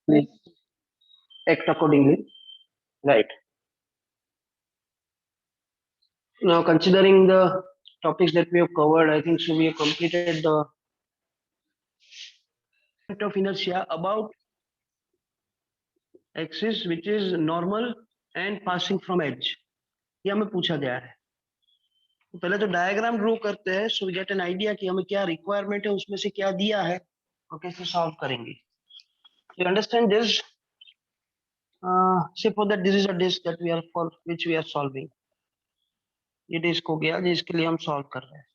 please act accordingly. Right. Now, considering the topics that we have covered, I think so we have completed the of inertia about axis which is normal and passing from edge. ये हमें पूछा गया है. तो पहले तो diagram draw करते हैं, so we get an idea कि हमें क्या रिक्वायरमेंट है, उसमें से क्या दिया है और कैसे सॉल्व करेंगे. You understand this? Suppose that this is a disk that we are for which we are solving. ये डिस्क हो गया जिसके लिए हम सॉल्व कर रहे हैं.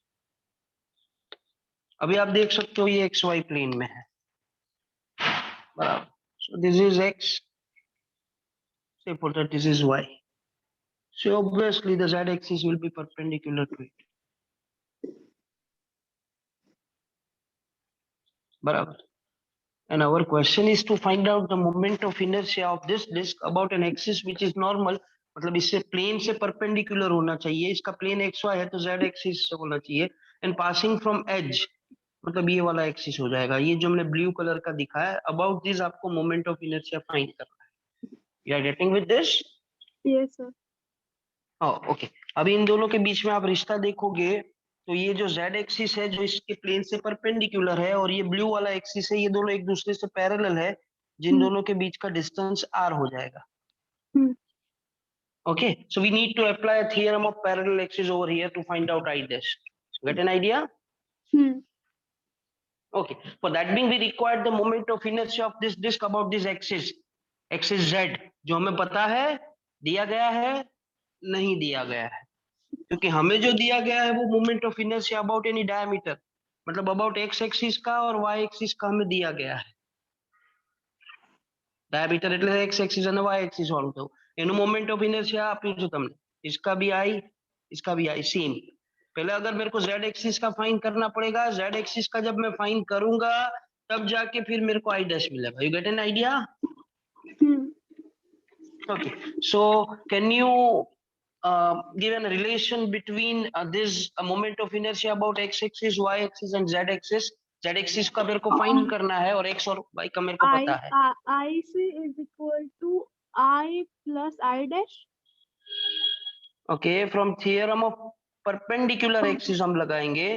अभी आप देख सकते हो ये XY प्लेन में है, बराबर. So this is X. Suppose that this is Y. So obviously the Z axis will be perpendicular to it. बराबर. And our question is to find out the moment of inertia of this disk about an axis which is normal. मतलब इससे plane से perpendicular होना चाहिए. इसका plane XY है तो Z axis से होना चाहिए. एंड पासिंग फ्रॉम एज मतलब ये वाला एक्सिस हो जाएगा. ये जो हमने ब्लू कलर का दिखाया है, अबाउट दिस आपको मोमेंट ऑफ इनर्शिया फाइंड करना है. You are getting with this? Yes sir. Okay. अभी इन दोनों के बीच में आप रिश्ता देखोगे तो ये जो Z एक्सिस है जो इसके प्लेन से परपेंडिकुलर है और ये ब्लू वाला एक्सिस है, ये दोनों एक दूसरे से पैरेलल है, जिन दोनों के बीच का डिस्टेंस r हो जाएगा. Okay, so we need to apply a theorem of parallel axis over here to find out I dash. Get an idea? Okay, for that being we require the moment of inertia of this disk about this axis, axis Z, जो हमें पता है दिया गया है नहीं दिया गया है. क्योंकि हमें जो दिया गया है वो moment of inertia about any diameter, मतलब अबाउट एक्स एक्सिस का और वाई एक्सिस का हमें दिया गया है. डायमीटर એટલે एक्स एक्सिस અને वाई एक्सिस હોવું તો એનું મોમેન્ટ ઓફ ઇનર્शिया આપ્યું છે તમને. इसका भी आई, इसका भी आई सेम. पहले अगर मेरे को z एक्सिस का फाइंड करना पड़ेगा, z एक्सिस का जब मैं फाइंड करूंगा तब जाके फिर मेरे को आई डैश मिलेगा. You get an idea? Okay, so can you given a relation between this moment of inertia about x axis, y axis and z axis. Z axis का मेरे को फाइंड करना है और x और y का मेरे को पता है. I c is equal to I plus I dash. Okay, from theorem of perpendicular axis हम लगाएंगे.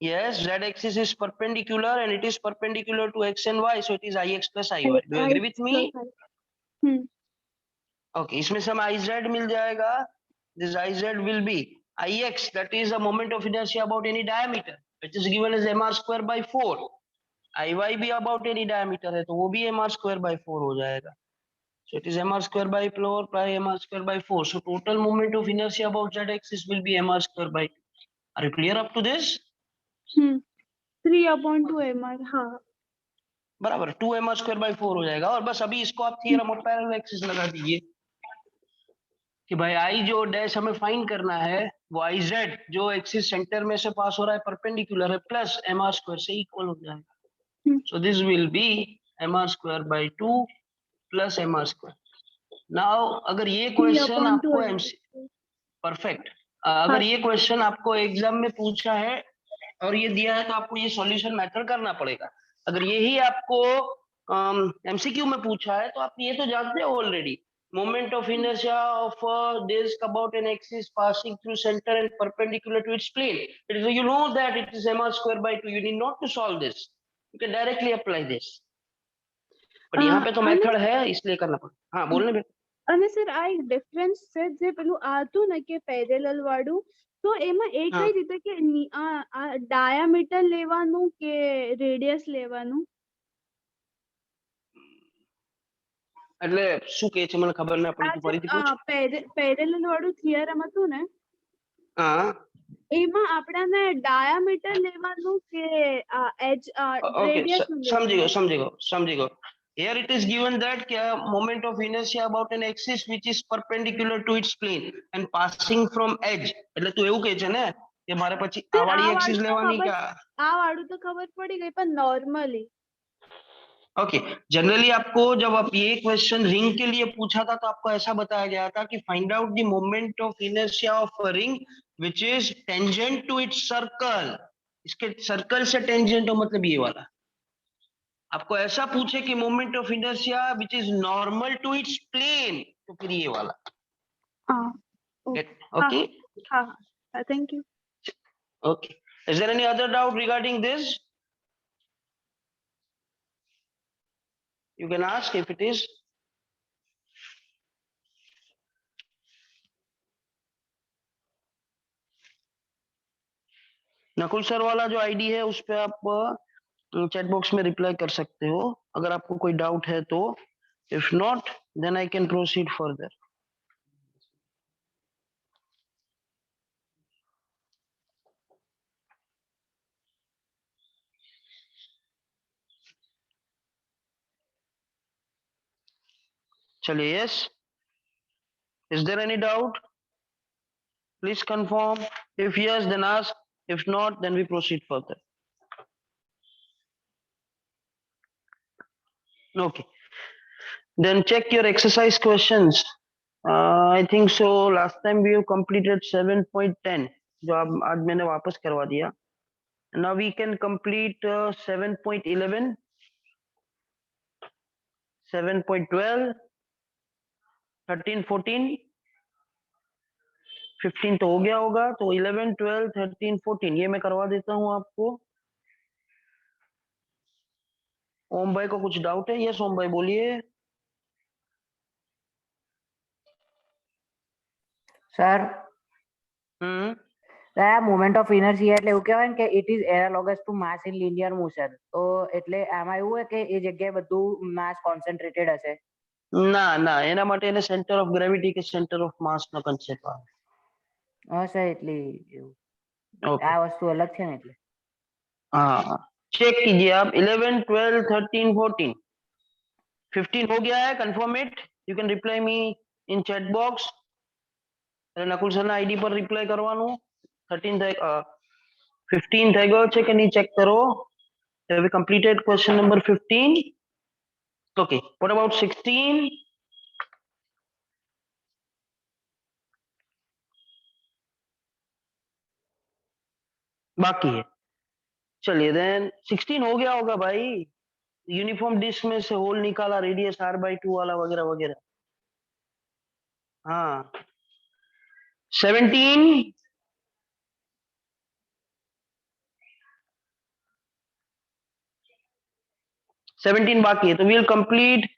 Yes, z axis is perpendicular and it is perpendicular to x and y, so it is ix plus iy. Do you agree with me? Okay, इसमें से हम iz मिल जाएगा. This iz will be ix, that is the moment of inertia about any diameter, which is given as mr square by 4. iy भी about any diameter है तो वो भी mr square by 4 हो जाएगा. So it is mr square by 4 by mr square by 4. So total moment of inertia about z axis will be mr square by 2. Are you clear up to this? 3/2 mr. हाँ बराबर 2 mr square by 4 हो जाएगा. और बस अभी इसको आप theorem of parallel axis लगा दीजिए कि भाई आई जो डैश हमें फाइंड करना है वो आई जेड जो एक्सिस सेंटर में से पास हो रहा है परपेंडिकुलर है प्लस एम आर स्क्वायर से इक्वल हो जाएगा. So this will be m are square by 2 plus m are square. Now अगर ये क्वेश्चन आपको परफेक्ट, अगर ये क्वेश्चन आपको एग्जाम में पूछा है और ये दिया है तो आपको ये सॉल्यूशन मेथड करना पड़ेगा. अगर यही आपको एमसीक्यू में पूछा है तो आप ये तो जानते हो already. Moment of inertia of a disk about an axis passing through center and perpendicular to its plane. You know that it is mr square by 2. You need not to solve this. You can directly apply this. But यहाँ पे तो method है इसलिए करना पड़ेगा. हाँ बोलने में. અને સર આ એક ડિફરન્સ છે જે પેલું આતું ને કે પેરેલલ વાળું, તો એમાં એ કઈ રીતે કે ડાયામીટર લેવાનું કે રેડિયસ લેવાનું? એટલે શું કહે છે મને ખબર ના પડી. તું ફરીથી પૂછ. પેરેલલ વાળું થિયરમ હતું ને, હા એમાં આપણાને ડાયામીટર લેવાનું કે એજ રેડિયસ? સમજી ગયો. Here it is given that moment of inertia about an axis which is perpendicular to its plane and passing from edge. એટલે તું એવું કહે છે ને કે મારે પછી આ વાળી એક્સિસ લેવાની કે આ વાળું તો ખબર પડી ગઈ પણ નોર્મલી. ओके, जनरली आपको जब आप ये क्वेश्चन रिंग के लिए पूछा था तो आपको ऐसा बताया गया था कि find out the moment of inertia of a ring which is tangent to its circle. इसके सर्कल से टेंजेंट हो मतलब ये वाला. आपको ऐसा पूछे कि moment of inertia which is normal to its plane, तो फिर ये वाला। हाँ ओके हाँ हाँ, thank you. okay, is there any other doubt regarding this? You can ask if it is. Nakul sir वाला जो आईडी है उस पे आप चैट बॉक्स में रिप्लाई कर सकते हो अगर आपको कोई डाउट है तो। If not then I can proceed further. चलिए, yes, is there any doubt? Please confirm. If yes then ask, if not then we proceed further. Okay, then check your exercise questions. I think so last time we have completed 7.10 जो आप आज मैंने वापस करवा दिया। Now we can complete 7.11, 7.12, 13, 14, 15 तो हो गया होगा, तो 11, 12, 13, 14 ये मैं करवा देता हूँ आपको। ओम भाई को कुछ डाउट है? यस ओम भाई बोलिए। Sir hmm, moment of inertia એટલે એવું કહેવાય ને કે it is analogous to mass in linear motion, તો એટલે આમાં એવું હોય કે એ જગ્યાએ બધું માસ કોન્સન્ટ્રેટેડ હશે? ના ના, એના માટે એને સેન્ટર ઓફ ગ્રેવિટી કે સેન્ટર ઓફ માસ નો કન્સેપ્ટ આવે। હા સર, એટલે એવું ઓકે, આ વસ્તુ અલગ છે ને એટલે। हाँ चेक कीजिए आप 11, 12, 13, 14, 15 हो गया है, confirm it. You can reply me in chat box. Nakul sir ના આઈડી પર રિપ્લાય કરવાનું। 15 થઈ ગયો છે કે નહીં ચેક કરો। Have we completed question number 15? Okay, what about 16? बाकी है। चलिए देन 16 हो गया होगा भाई। यूनिफॉर्म डिस्क में से होल निकाला, रेडियस r/2 वाला वगैरह वगैरह। हाँ 17, 17 बाकी है, तो वील कंप्लीट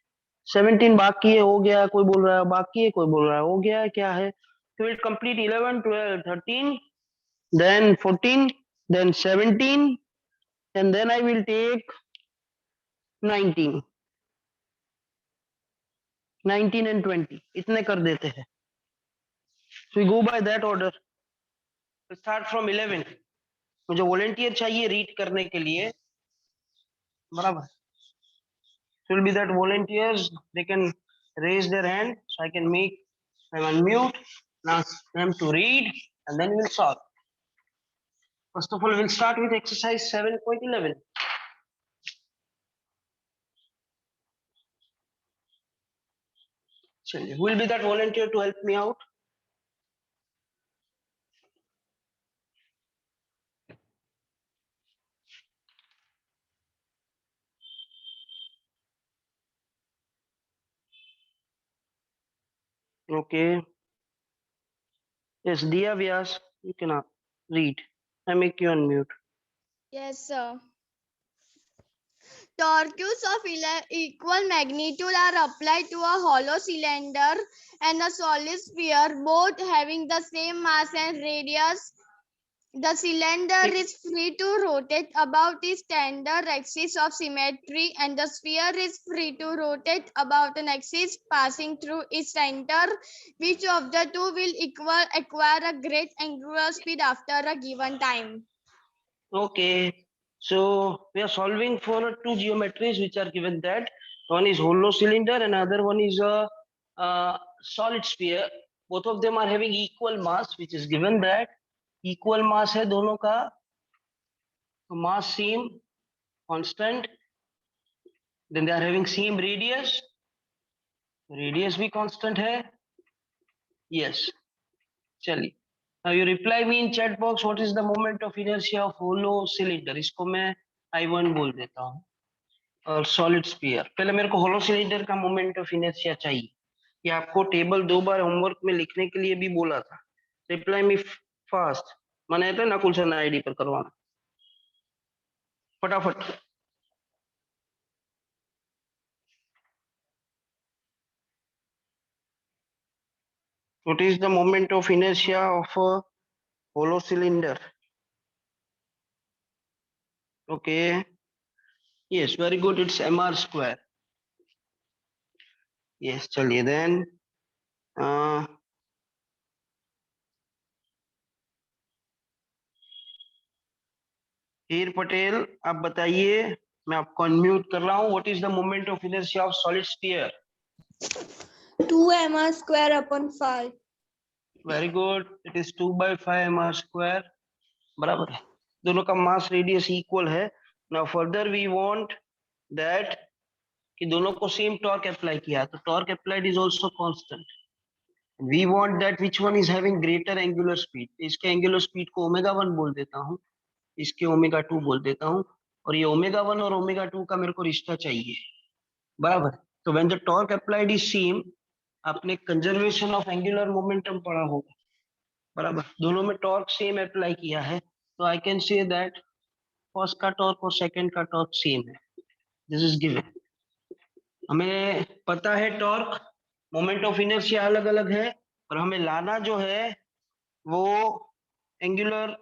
17 बाकी है, हो गया। कोई बोल रहा है बाकी है, कोई बोल रहा है हो गया है, क्या है? तो will complete 11, 12, 13, then 14, then 17, and then I will take 19, 19 and 20 इतने कर देते हैं। So we go by that order. Start from 11. मुझे वॉलंटियर चाहिए रीड करने के लिए, बराबर? So will be that volunteers, they can raise their hand so I can make them unmute and ask them to read, and then we'll solve. First of all, we'll start with exercise 7.11. Who will be that volunteer to help me out? Okay. Yes, Diya Vyas, you can read. I make you unmute. Yes, sir. Torques of equal magnitude are applied to a hollow cylinder and a solid sphere, both having the same mass and radius. The cylinder is free to rotate about its standard axis of symmetry, and the sphere is free to rotate about an axis passing through its center. Which of the two will acquire a great angular speed after a given time? Okay. So we are solving for two geometries which are given that one is hollow cylinder and another one is a solid sphere. Both of them are having equal mass, which is given that equal mass है दोनों का, mass same constant, then they are having same radius, radius भी constant है। Yes, चलिए। Now you reply me in chat box what is the moment of inertia of hollow cylinder। इसको मैं I1 बोल देता हूँ। और सॉलिड स्फीयर। पहले मेरे को होलो सिलेंडर का मोमेंट ऑफ इनर्शिया चाहिए। ये आपको टेबल 2 बार होमवर्क में लिखने के लिए भी बोला था। रिप्लाई मी फास्ट, मैंने तो नकुल सर आईडी पर करवाना फटाफट। What is the moment of inertia of a hollow cylinder? Okay. Yes, very good. It's mr square. Yes, चलिए then. हीर पटेल, आप बताइए, मैं आपको अनम्यूट कर रहा हूँ। What is the moment of inertia of solid sphere? 2 mr square upon 5. Very good. It is 2/5 mr square. बराबर है। दोनों का मास रेडियस इक्वल है। Now further we want that कि दोनों को सेम टॉर्क अप्लाई किया, तो torque applied is also constant. We want that which one is having greater angular speed. इसके एंगुलर स्पीड को ओमेगा 1 बोल देता हूँ, इसके ओमेगा 2 बोल देता हूँ, और ये ओमेगा 1 और ओमेगा 2 का मेरे को रिश्ता चाहिए, बराबर। तो when the torque applied is same, आपने कंजर्वेशन ऑफ एंगुलर मोमेंटम पढ़ा होगा, बराबर। दोनों में टॉर्क सेम अप्लाई किया है, तो I can say that first का टॉर्क और सेकंड का टॉर्क सेम है। This is given. हमें पता है टॉर्क, मोमेंट ऑफ इनर्शिया अलग अलग है, और हमें लाना जो है वो एंगुलर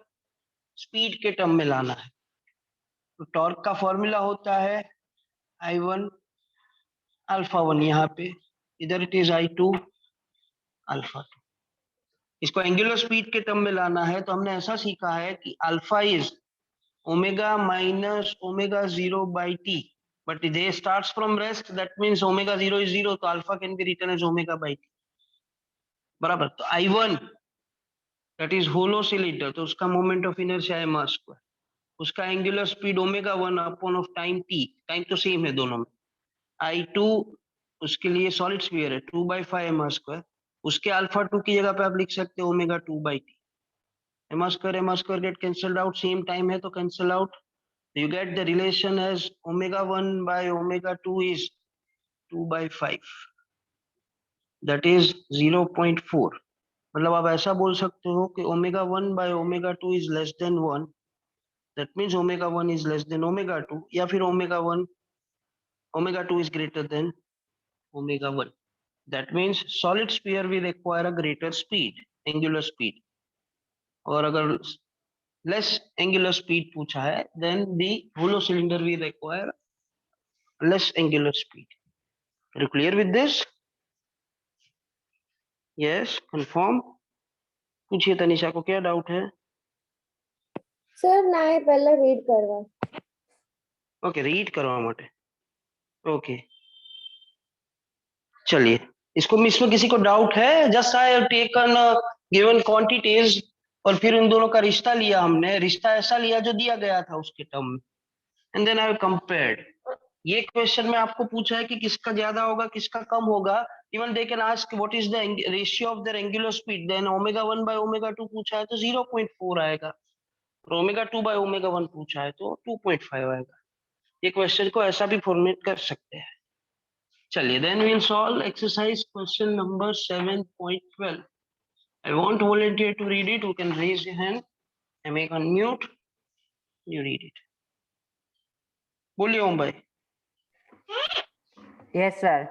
स्पीड के टर्म में लाना है। तो टॉर्क का फॉर्मूला होता है I1 अल्फा 1, यहाँ पे इधर इट इज I2 अल्फा 2। इसको एंगुलर स्पीड के टर्म में लाना है, तो हमने ऐसा सीखा है कि alpha is omega minus omega 0 by T, but they starts from rest, that means omega 0 is 0, तो alpha can be written as omega by t, बराबर। तो I1 that is hollow cylinder, तो उसका moment of inertia है m square, उसका angular speed omega 1 upon of time t, time तो same है दोनों में। I2 उसके लिए सॉलिड स्फीयर है 2/5 m square, उसके अल्फा 2 की जगह पे आप लिख सकते हो omega 2 by T. m square get cancelled out, same time है तो cancel out. You get the relation as omega 1 by omega 2 is 2/5, that is 0.4। मतलब आप ऐसा बोल सकते हो कि omega 1 by omega 2 is less than 1, that means omega 1 is less than omega 2, या फिर omega 2 is greater than omega 1, that means solid sphere will require a greater speed, angular speed। और अगर less angular speed पूछा है, then the hollow cylinder will require less angular speed। Are you clear with this? Yes, confirm। पूछिए तनिषा को क्या doubt है। Sir ना पहले रीड करवा। ओके, रीड करवा माटे। ओके, चलिए, इसको इसमें किसी को डाउट है? Just I have taken given quantities और फिर इन दोनों का रिश्ता लिया हमने, रिश्ता ऐसा लिया जो दिया गया था उसके टर्म में, and then I have compared. ये क्वेश्चन में आपको पूछा है कि किसका ज्यादा होगा किसका कम होगा। Even they can ask what is the ratio of their angular speed, then omega 1 by omega 2 पूछा है तो 0.4 आएगा, और ओमेगा 2 बाय ओमेगा 1 पूछा है तो 2.5 आएगा। ये क्वेश्चन को ऐसा भी फॉर्मेट कर सकते हैं। चलिए, then we will solve exercise question number 7.12। I want volunteer to read it, you can raise your hand, I make unmute, you read it. बोलिए ओम भाई। Yes, sir.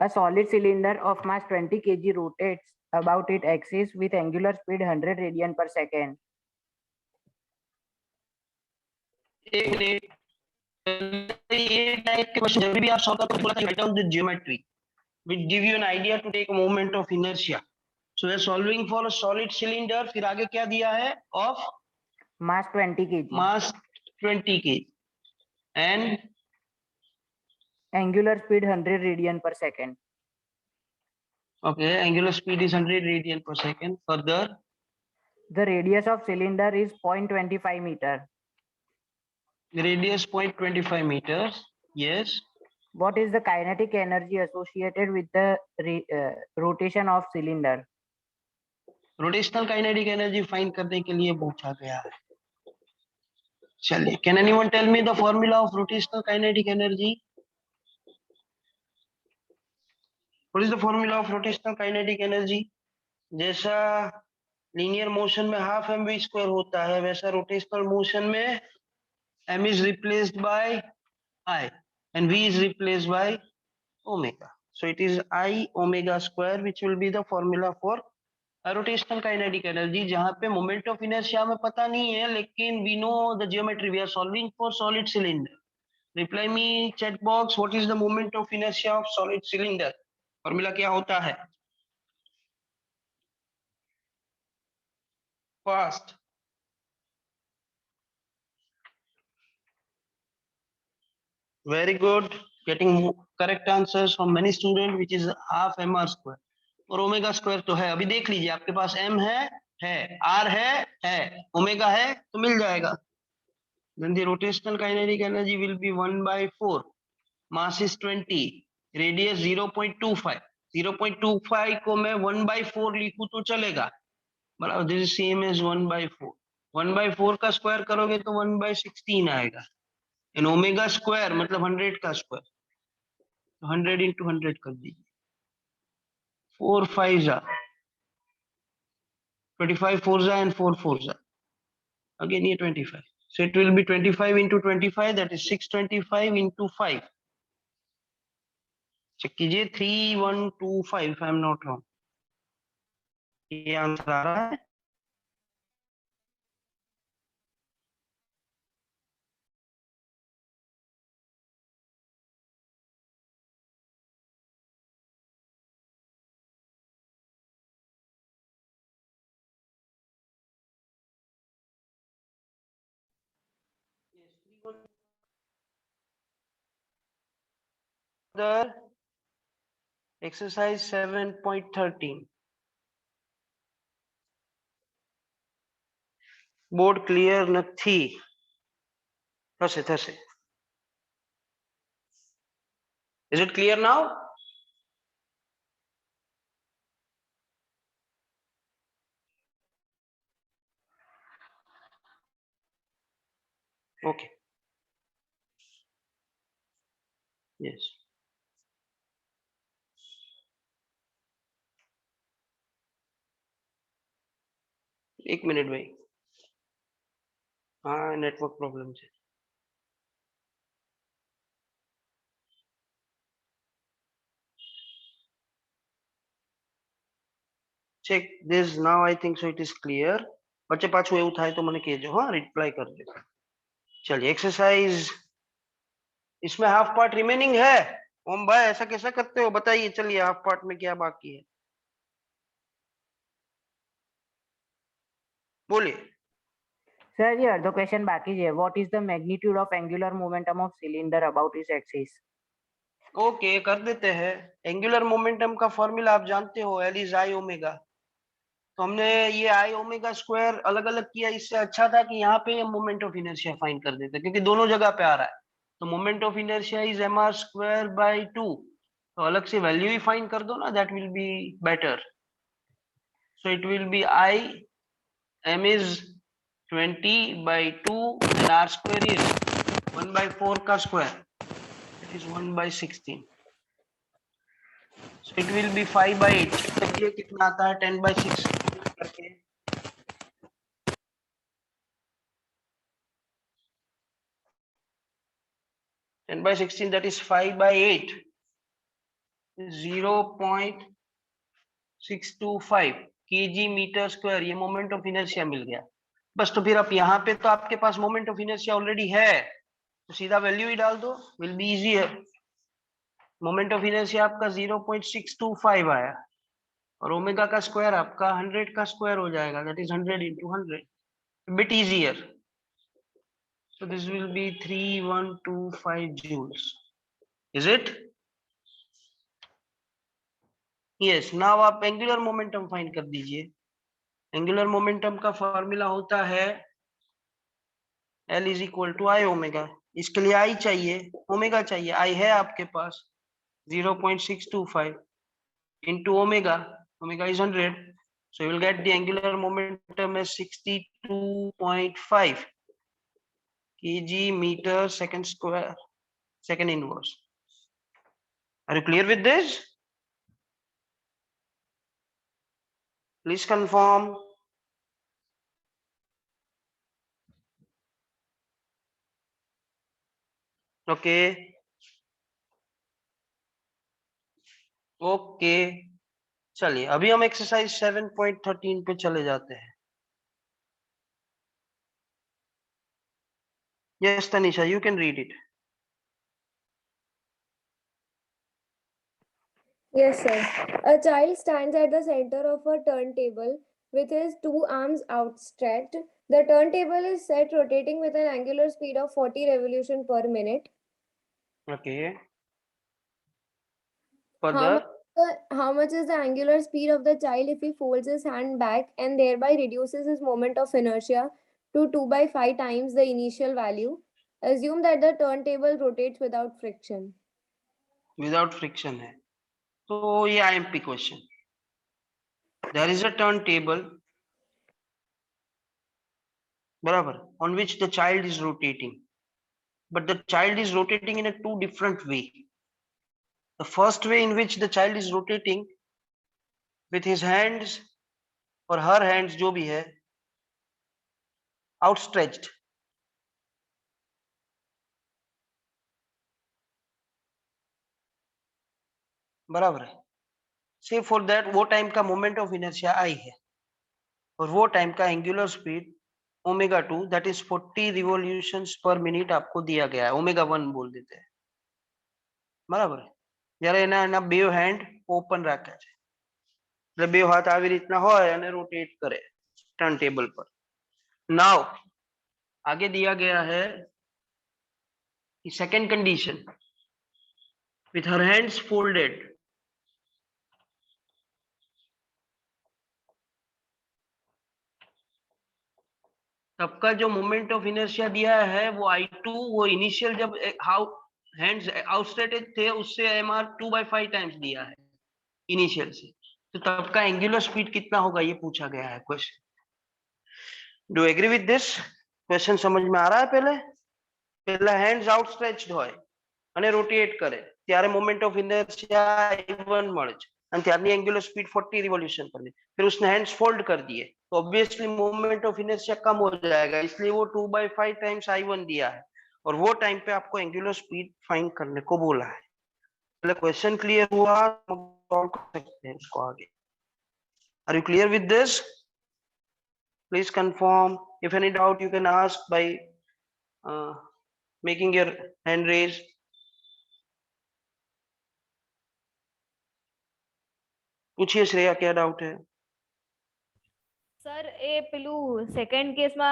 A solid cylinder of mass 20 kg rotates about its axis with angular speed 100 radian per second. एक minute, ये type के question जब भी आप solve करते हो बोला था write down the geometry which give you an idea to take a moment of inertia। so we are solving for a solid cylinder, फिर आगे क्या दिया है? of Mass 20 kg. mass 20 kg and Angular speed 100 radian per second. okay, angular speed is 100 radian per second। further, The radius of cylinder is 0.25 meter. radius 0.25 meters। yes, What is the kinetic energy associated with the rotation of cylinder? Rotational kinetic energy find करने के लिए पूछा गया है। चलिए, can anyone tell me the formula of rotational kinetic energy? What is the formula of rotational kinetic energy? जैसा linear motion में half M V square होता है, वैसा रोटेशनल मोशन में m is replaced by I and v is replaced by omega. So it is I omega square which will be the formula for rotational kinetic energy. जहाँ पे moment of inertia में पता नहीं है, लेकिन we know the geometry. We are solving for solid cylinder. Reply me chat box. What is the moment of inertia of solid cylinder? Formula क्या होता है? Fast. Very good. Getting correct answers from many students, which is half mr square. और omega square तो है, अभी देख लीजिए आपके पास m है, r है, ओमेगा है तो मिल जाएगा. Then the rotational kinetic energy will be 1/4. Mass is 20, radius 0.25. 0.25 को मैं 1/4 लिखूं तो चलेगा, बराबर. This is same as 1/4. 1/4 का स्क्वायर करोगे तो 1/16 आएगा. एंड ओमेगा स्क्वायर मतलब 100 का स्क्वायर, 100 into 100 कर दीजिए. 4 5 25 4 and 4 4 again ये 25. So it will be 25 into 25, that is 625 into 5. Check कीजिए 3125 if I am not wrong. ये आंसर आ रहा है. The exercise 7.13. બોર્ડ ક્લિયર નથી. થશે. Is it clear now? Okay. Yes. एक मिनट भाई, हाँ नेटवर्क प्रॉब्लम है. Check this now. I think so it is clear. बच्चे पाछू એવું થાય તો મને કહેજો, हाँ रिप्लाई करજો. चलिए एक्सरसाइज, इसमें हाफ पार्ट रिमेनिंग है. ओम भाई ऐसा कैसा करते हो बताइए. चलिए हाफ पार्ट में क्या बाकी है बोलिए. सर ये अर्धो क्वेश्चन बाकी है. What is the magnitude of angular momentum of cylinder about its axis? Okay कर देते हैं. एंगुलर मोमेंटम का फॉर्मूला आप जानते हो, एल इज आई ओमेगा. तो हमने ये आई ओमेगा स्क्वायर अलग अलग किया. इससे अच्छा था कि यहाँ पे मोमेंट ऑफ इनर्शिया फाइंड कर देते, क्योंकि दोनों जगह पे आ रहा है. तो moment of inertia is M are square by 2. तो अलग से वैल्यू ही फाइंड कर दो ना, that will be better. So it will be I M is 20/2 and r square is 1/4 का square, it is 1/16. So it will be 5/8. देखिए कितना आता है 10/6 करके. Ten by 16, that is 5/8. 0.625 kg metre square. ये मोमेंट ऑफ इनर्शिया मिल गया बस. तो फिर अब यहाँ पे तो आपके पास मोमेंट ऑफ इनर्शिया ऑलरेडी है, तो सीधा वैल्यू ही डाल दो, will be easier. Moment of inertia आपका 0.625 आया, और ओमेगा का स्क्वायर आपका 100 का स्क्वायर हो जाएगा, that is 100 into 100. Bit easier. So this will be 3125 joules. Is it? Yes. Now आप एंगुलर मोमेंटम फाइंड कर दीजिए. एंगुलर मोमेंटम का फॉर्मूला होता है L is equal to I omega. इसके लिए आई चाहिए, ओमेगा चाहिए. आई है आपके पास 0.625 into omega. Omega is 100. So you will get the angular momentum as 62.5 kg meter second square second inverse. Are you clear with this? Please confirm. Okay. Okay, चलिए अभी हम एक्सरसाइज 7.13 पे चले जाते हैं. Yes Tanisha, you can read it. Yes, sir. A child stands at the center of a turntable with his two arms outstretched. The turntable is set rotating with an angular speed of 40 revolutions per minute. Okay, How further. how much is the angular speed of the child if he folds his hand back and thereby reduces his moment of inertia to 2 by 5 times the initial value? Assume that the turntable rotates without friction. Without friction है, तो ये IMP question. There is a turntable, बराबर, on which the child is rotating, but the child is rotating in a two different way. The first way in which the child is rotating with his hands और her hands जो भी है outstretched, बराबर है. से for that वो time का moment of inertia I है और वो टाइम का angular speed omega 2 that is 40 revolutions पर मिनट आपको दिया गया है. ओमेगा 1 बोल देते हैं, બરાબર. જ્યારે એના બે હેન્ડ ઓપન રાખ્યા છે, એટલે બે હાથ આવી રીતના હોય અને રોટેટ કરે ટર્ન ટેબલ પર. નાउ आगे दिया गया है second condition with her hands folded. तब का जो मोमेंट ऑफ इनर्शिया दिया है वो I2, वो इनिशियल जब हाउ हैंड्स आउटस्ट्रेटेड थे उससे MR 2/5 टाइम्स दिया है इनिशियल से. तो तब का एंगुलर स्पीड कितना होगा ये पूछा गया है question. Do agree with this question? समझ में आ रहा है? पहला हैंड्स आउटस्ट्रेच्ड હોય અને રોટેટ કરે ત્યારે મોમેન્ટ ઓફ इनर्शिया I1 મળે છે અને ત્યારની एंगुलर स्पीड 40 रिवॉल्यूशन पर. फिर उसने हैंड्स फोल्ड कर दिए तो ऑब्वियसली मोमेंट ऑफ इनर्शिया कम हो जाएगा, इसलिए वो 2/5 टाइम्स I1 दिया है और वो टाइम पे आपको एंगुलर स्पीड फाइंड करने को बोला है. मतलब क्वेश्चन क्लियर हुआ, सॉल्व कर सकते हैं इसको आगे. Are you clear with this? Please confirm. If any doubt you can ask by making your hand raise. पूछिए श्रेया, क्या डाउट है? સર એ પેલું સેકન્ડ કેસમાં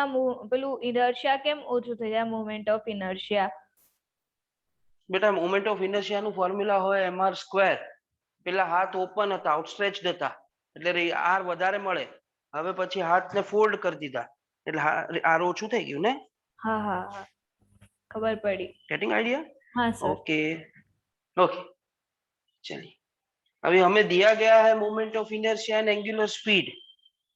પેલું ઇનર્શિયા કેમ ઓછું થઈ જાય મોમેન્ટ ઓફ ઇનર્શિયા? બેટા મોમેન્ટ ઓફ ઇનર્શિયા નું ફોર્મ્યુલા હોય mr સ્ક્વેર. પેલા હાથ ઓપન હતા, આઉટસ્ટ્રેચ્ડ હતા, એટલે r વધારે મળે. હવે પછી હાથને ફોલ્ડ કરી દીધા એટલે r ઓછું થઈ ગયું ને. હા હા હા ખબર પડી. Getting idea? હા સર. ओके ओके, चलिए अभी हमें दिया गया है moment of inertia and angular speed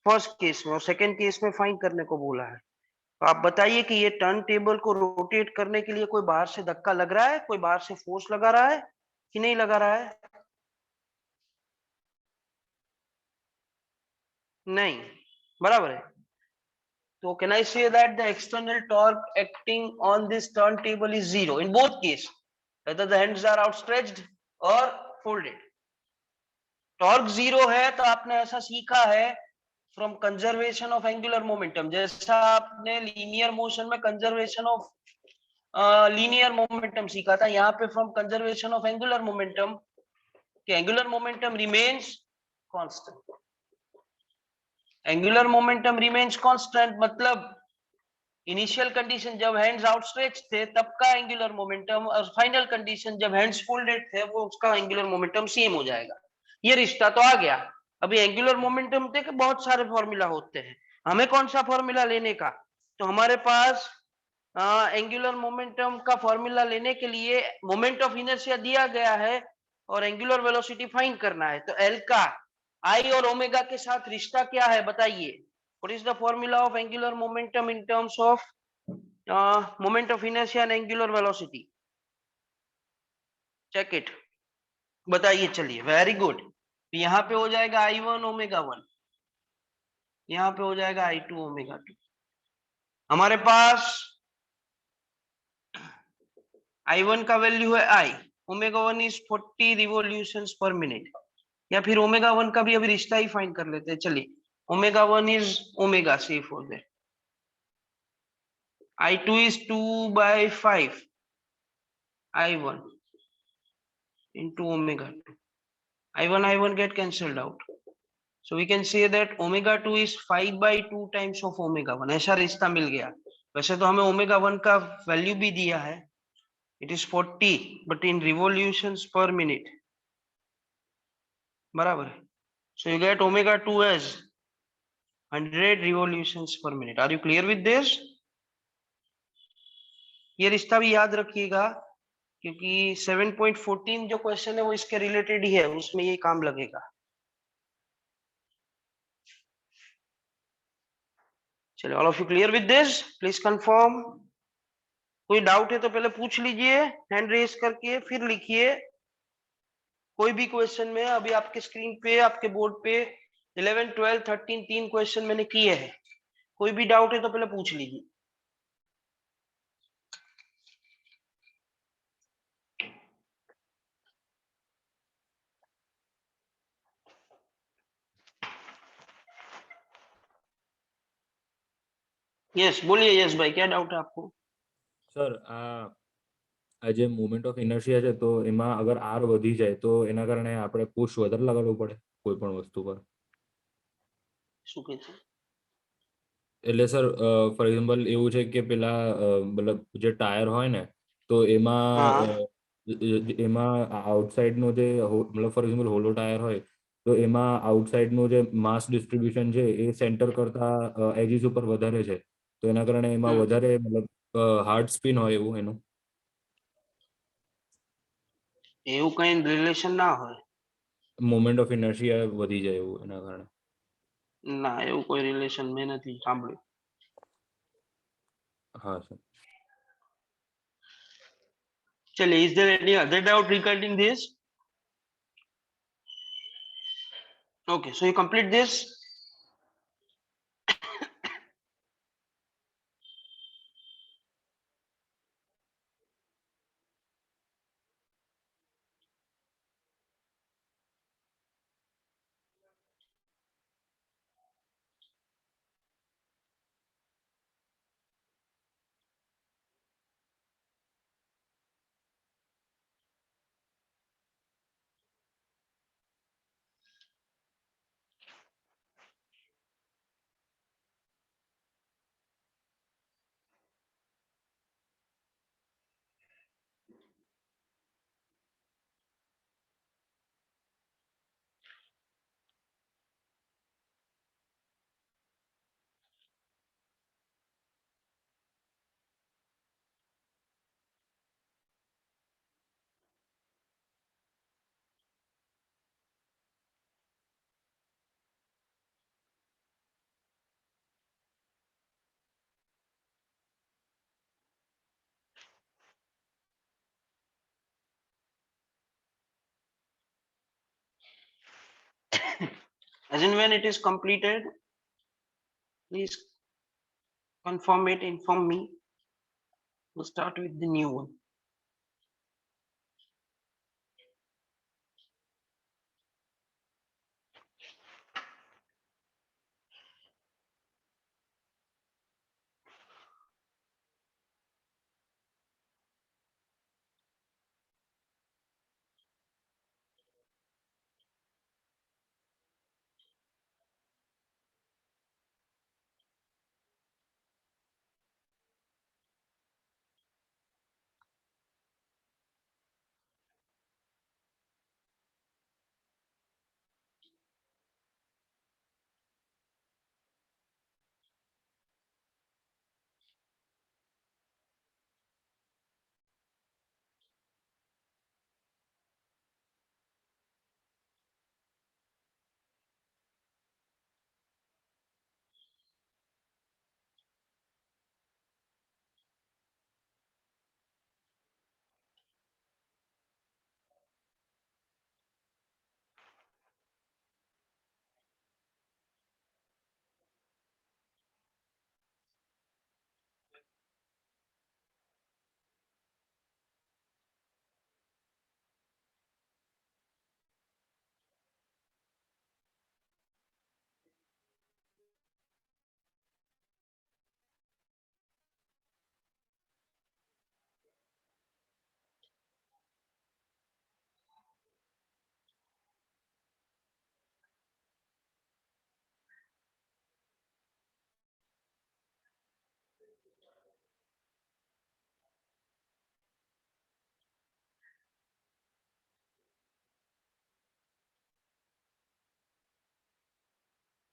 first case में और सेकंड केस में फाइंड करने को बोला है. तो आप बताइए कि ये टर्न टेबल को रोटेट करने के लिए कोई बाहर से धक्का लग रहा है, कोई बाहर से फोर्स लगा रहा है कि नहीं लगा रहा है? नहीं, बराबर है. तो can I say that the external torque acting on this turntable is zero in both case, whether the hands are outstretched or folded. Torque zero है तो आपने ऐसा सीखा है from conservation of angular momentum, जैसा आपने लीनियर मोशन में conservation of linear momentum सीखा था, यहाँ पे from conservation of angular momentum कि angular momentum remains constant. Angular momentum remains constant मतलब इनिशियल कंडीशन जब हैंड्स आउटस्ट्रेच थे तब का एंगुलर मोमेंटम और फाइनल कंडीशन जब हैंड्स फोल्डेड थे वो उसका एंगुलर मोमेंटम सेम हो जाएगा. ये रिश्ता तो आ गया. अभी एंगुलर मोमेंटम के बहुत सारे फॉर्मूला होते हैं, हमें कौन सा फॉर्मूला लेने का? तो हमारे पास एंगुलर मोमेंटम का फॉर्मूला लेने के लिए मोमेंट ऑफ इनर्शिया दिया गया है और एंगुलर वेलोसिटी फाइंड करना है. तो एल का आई और ओमेगा के साथ रिश्ता क्या है बताइए? What is the formula of angular momentum in terms of moment of inertia and angular velocity, check it, बताइए। चलिए, वेरी गुड। यहाँ पे हो जाएगा I1 ओमेगा 1, यहाँ पे हो जाएगा I2 ओमेगा 2। हमारे पास I1 का वैल्यू है I, ओमेगा 1 इज 40 रिवोल्यूशंस पर मिनट, या फिर ओमेगा 1 का भी अभी रिश्ता ही फाइंड कर लेते हैं। चलिए, omega 1 is omega, see for that, I2 is 2/5 I1 into omega 2. I1 get cancelled out. So we can say that omega 2 is 5/2 times of omega 1. ऐसा रिश्ता मिल गया। वैसे तो हमें omega 1 का वैल्यू भी दिया है, it is 40 but in revolutions per minute, बराबर है। So you get omega 2 as 100 revolutions per minute. Are you clear with this? ये रिश्ता भी याद रखिएगा, क्योंकि 7.14 जो क्वेश्चन है वो इसके रिलेटेड ही है, उसमें ये काम लगेगा। चलिए, all of you clear with this? Please confirm. कोई डाउट है तो पहले पूछ लीजिए हैंड रेज करके, फिर लिखिए। कोई भी क्वेश्चन में, अभी आपके स्क्रीन पे, आपके बोर्ड पे 11, 12, 13 3 क्वेश्चन मैंने किए हैं। कोई भी डाउट है तो पहले पूछ लीजिए। यस, बोलिए यस भाई, क्या डाउट है आपको? સર આ જે મુવમેન્ટ ઓફ ઇનર્શિયા છે તો એમાં અગર આર વધી જાય તો એના કારણે આપણે પુશ વધારે લગાડવું પડે કોઈ પણ વસ્તુ પર. શું કહે છે? એટલે સર ફોર એક્ઝામ્પલ એવું છે કે પેલા મતલબ જે ટાયર હોય ને તો એમાં હા એમાં આઉટસાઇડનો જે મતલબ ફોર એક્ઝામ્પલ હોલો ટાયર હોય તો એમાં આઉટસાઇડનું જે માસ ડિસ્ટ્રીબ્યુશન છે એ સેન્ટર કરતા એજીસ ઉપર વધારે છે તો એના કારણે એમાં વધારે મતલબ હાર્ડ સ્પિન હોય એવું એનું. એવું કઈ રિલેશન ના હોય, મોમેન્ટ ઓફ ઇનર્શિયા વધી જાય એવું એના કારણે. ના એવું કોઈ રિલેશન મેં નથી સાંભળ્યું. હા સર. चलिए, is there any other doubt regarding this? Okay, so you complete this. As in when it is completed, please confirm it, inform me. We'll start with the new one.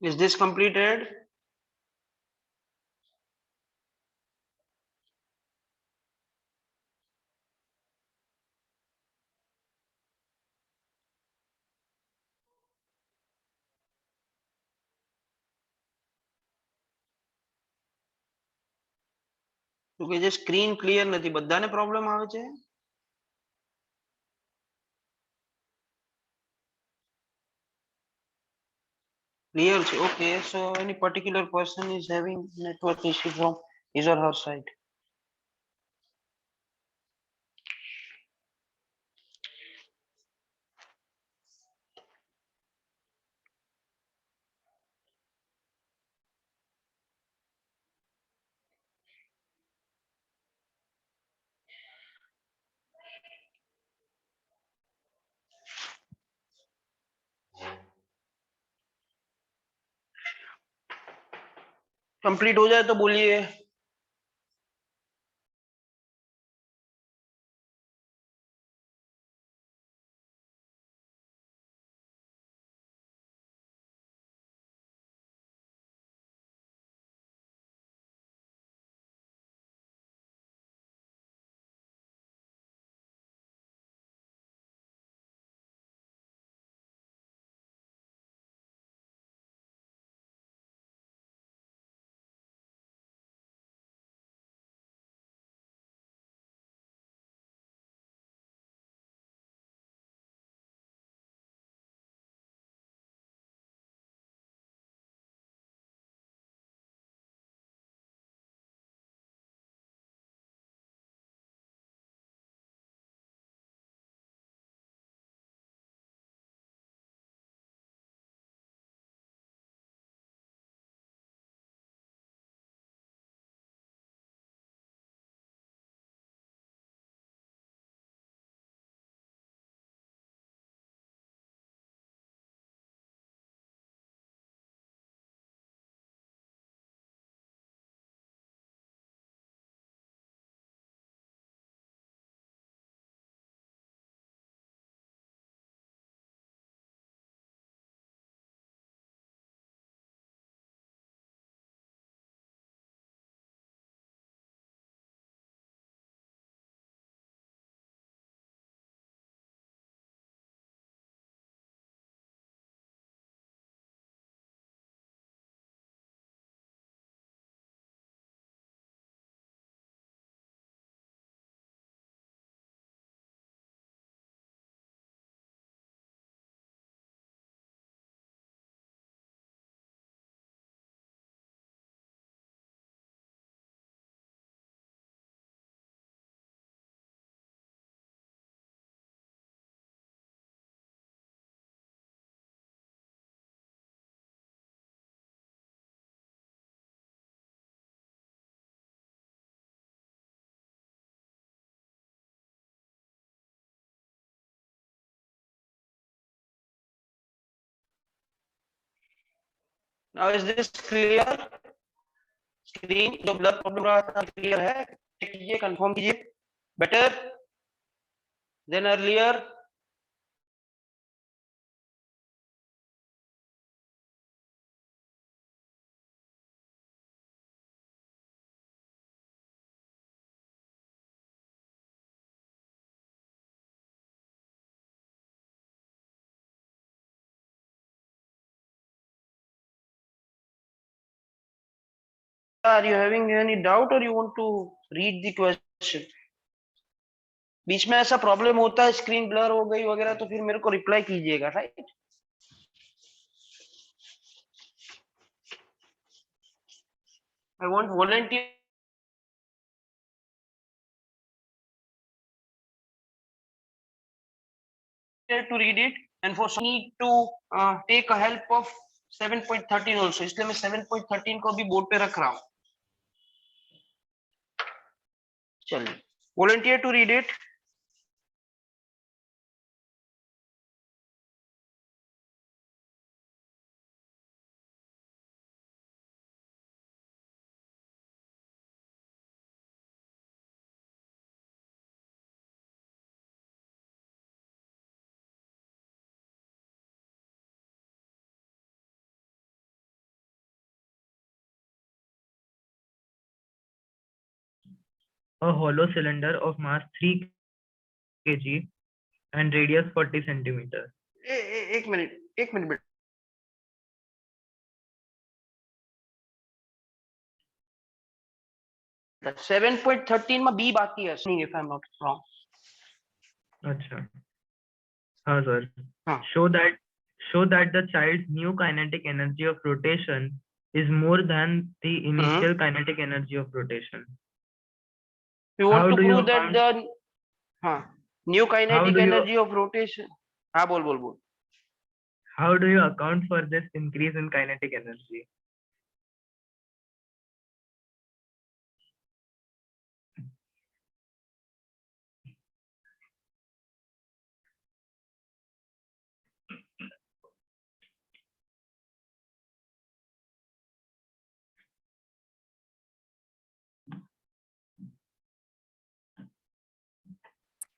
Is this completed? તો કે જે screen clear નથી, બધાને problem આવે છે? Clear છે, okay. So any particular person is having network issue from his or her side. Complete हो जाए तो बोलिए. Now is this clear? Screen जो ब्लर प्रॉब्लम रहा था क्लियर है? चेक कीजिए, कंफर्म कीजिए. Better than earlier. Are you having any doubt or you want to read the question? बीच में ऐसा प्रॉब्लम होता है, स्क्रीन ब्लर हो गई वगैरह, तो फिर मेरे को रिप्लाई कीजिएगा, right? I want volunteer to read it, and for some need to take a help of 7.13 also, इसलिए मैं 7.13 को भी बोर्ड पे रख रहा हूँ. चलिए, volunteer to read it. a hollow cylinder of mass 3 kg and radius 40 centimeter. एक मिनट 7.13 में बी बाकी है, if I'm not wrong. अच्छा, हाँ सर. हाँ. Show that the child's new kinetic energy of rotation is more than the initial kinetic energy of rotation. You want How to do you prove that account- the new kinetic do you- energy of rotation. हाँ बोल. How do you account for this increase in kinetic energy?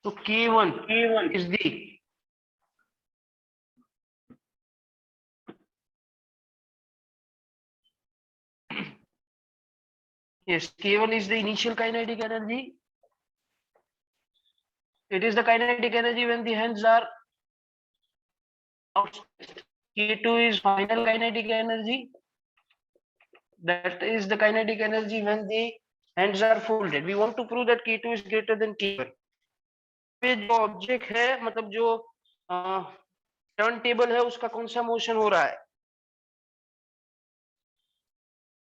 So K1 is the yes, K1 is the initial kinetic energy. It is the kinetic energy when the hands are outstretched. K2 is final kinetic energy. That is the kinetic energy when the hands are folded. We want to prove that K2 is greater than K1. पे जो object है, मतलब जो turn table है, उसका कौन सा motion हो रहा है?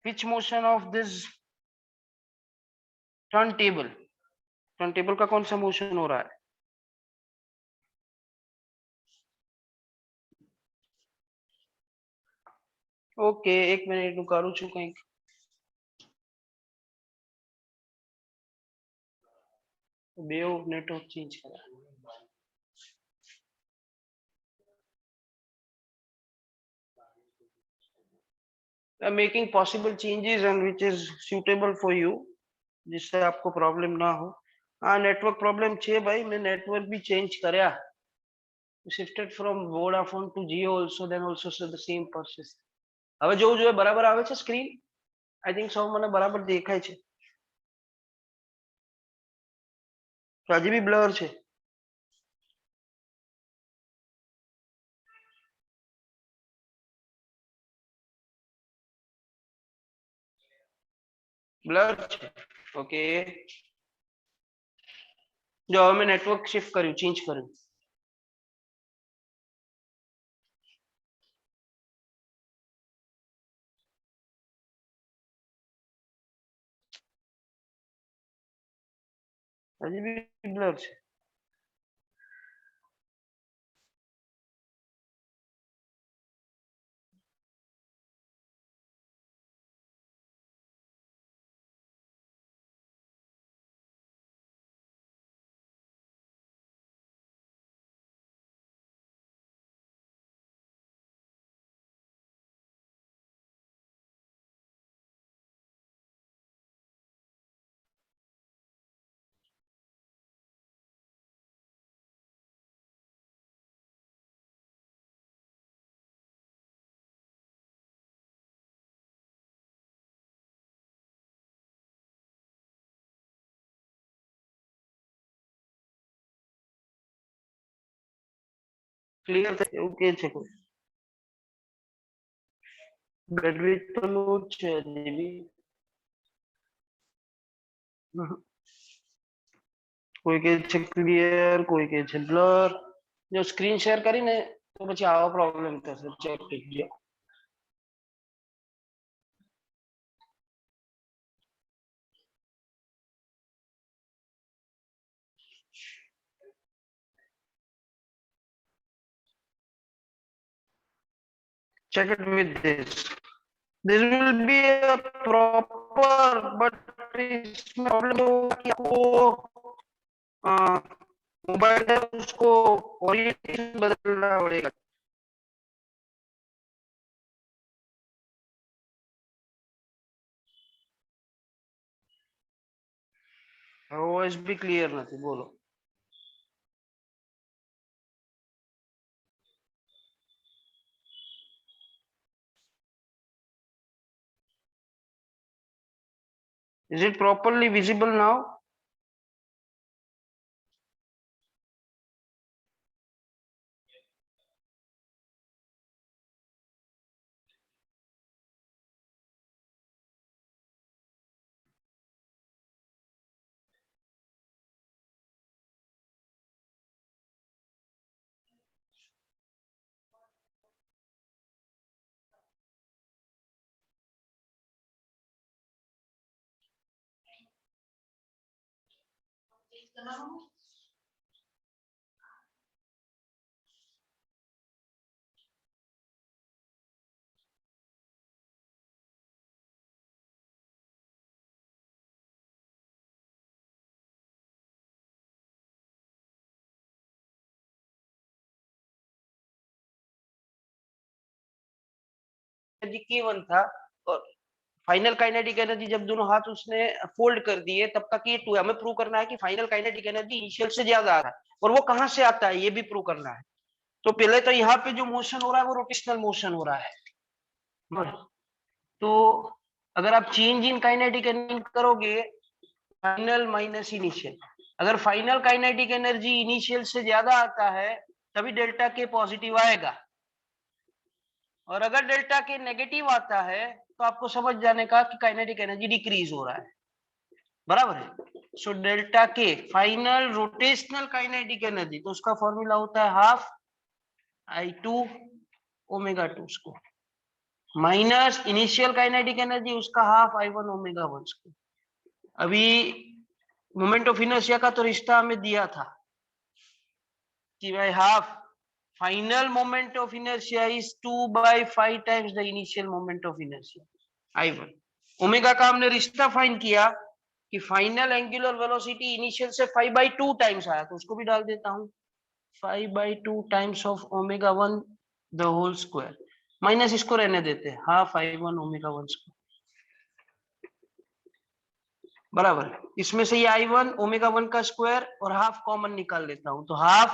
Which motion of this turntable का कौन सा मोशन हो रहा है? ओके, एक मिनट નું કરું છું કંઈક. બે નેટવર્ક ચેન્જ કરા. I'm making possible changes and which is suitable for you, जिससे आपको प्रॉब्लम ना हो. हाँ, नेटवर्क प्रॉब्लम છે ભાઈ, મેં નેટવર્ક भी चेंज કર્યા. Shifted from Vodafone to Jio also, then also so the same process. હવે જોવું જોઈએ બરાબર આવે છે સ્ક્રીન? I think સૌ મને બરાબર દેખાય છે. તો હજી બી બ્લર છે. બ્લર છે. ઓકે, જો હવે મેં નેટવર્ક શિફ્ટ કર્યું, ચેન્જ કર્યું. હજી બી બ્લર છે. ક્લિયર થાય એવું કે છે કોઈ? બેન્ડવિડ્થ તો લો જ છે હજી બી. કોઈ કે છે ક્લિયર, કોઈ કે છે બ્લર. જો સ્ક્રીન શેર કરીને તો પછી આવો પ્રોબ્લેમ થશે. ચેક કરી લો. Check it with this. This will be a proper, but इसमें प्रॉब्लम होगा कि आपको मोबाइल है उसको ओरिएंटेशन बदलना पड़ेगा. वॉइस भी क्लियर નથી, બોલો. Is it properly visible now? Energy K1 था और फाइनल काइनेटिक एनर्जी जब दोनों हाथ उसने फोल्ड कर दिए तब का K2 है। हमें प्रूव करना है कि फाइनल काइनेटिक एनर्जी इनिशियल से ज्यादा आ रहा है और वो कहां से आता है ये भी प्रूव करना है। तो पहले तो यहाँ पे जो मोशन हो रहा है वो रोटेशनल मोशन हो रहा है। तो अगर आप चेंज इन काइनेटिक एनर्जी करोगे फाइनल माइनस इनिशियल, अगर फाइनल काइनेटिक एनर्जी इनिशियल से ज्यादा आता है तभी डेल्टा के पॉजिटिव आएगा, और अगर डेल्टा के नेगेटिव आता है तो आपको समझ जाने का कि काइनेटिक एनर्जी डिक्रीज हो रहा है। बराबर है। सो डेल्टा के फाइनल रोटेशनल काइनेटिक एनर्जी, तो उसका फॉर्मूला होता है half I2 omega 2 square minus initial kinetic energy उसका हाफ I1 ओमेगा 1 स्क्वायर। अभी मोमेंट ऑफ इनर्शिया का तो रिश्ता हमें दिया था कि भाई half final moment of inertia is 2/5 times the initial moment of inertia I1। Omega का हमने रिश्ता फाइंड किया कि फाइनल एंगुलर वेलोसिटी इनिशियल से 5/2 टाइम्स आया, तो उसको भी डाल देता हूं 5/2 times of omega 1 the whole square minus इसको रहने देते हैं हाफ I1 ओमेगा 1 स्क्वायर। बराबर, इसमें से ये I1 ओमेगा 1 का स्क्वायर और हाफ कॉमन निकाल लेता हूं, तो हाफ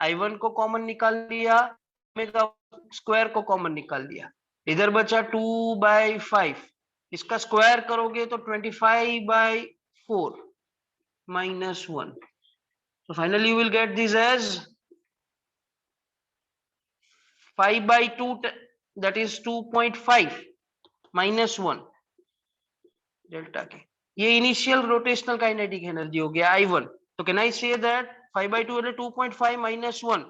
I1 को कॉमन निकाल लिया, ओमेगा स्क्वायर को कॉमन निकाल लिया, इधर बचा 2/5, इसका स्क्वायर करोगे तो 25/4 minus 1। So finally you will get this as 5/2, that is 2.5 minus 1 delta के। ये इनिशियल रोटेशनल काइनेटिक एनर्जी हो गया I1। तो कैन आई से दैट 5/2 એટલે 2.5 minus 1,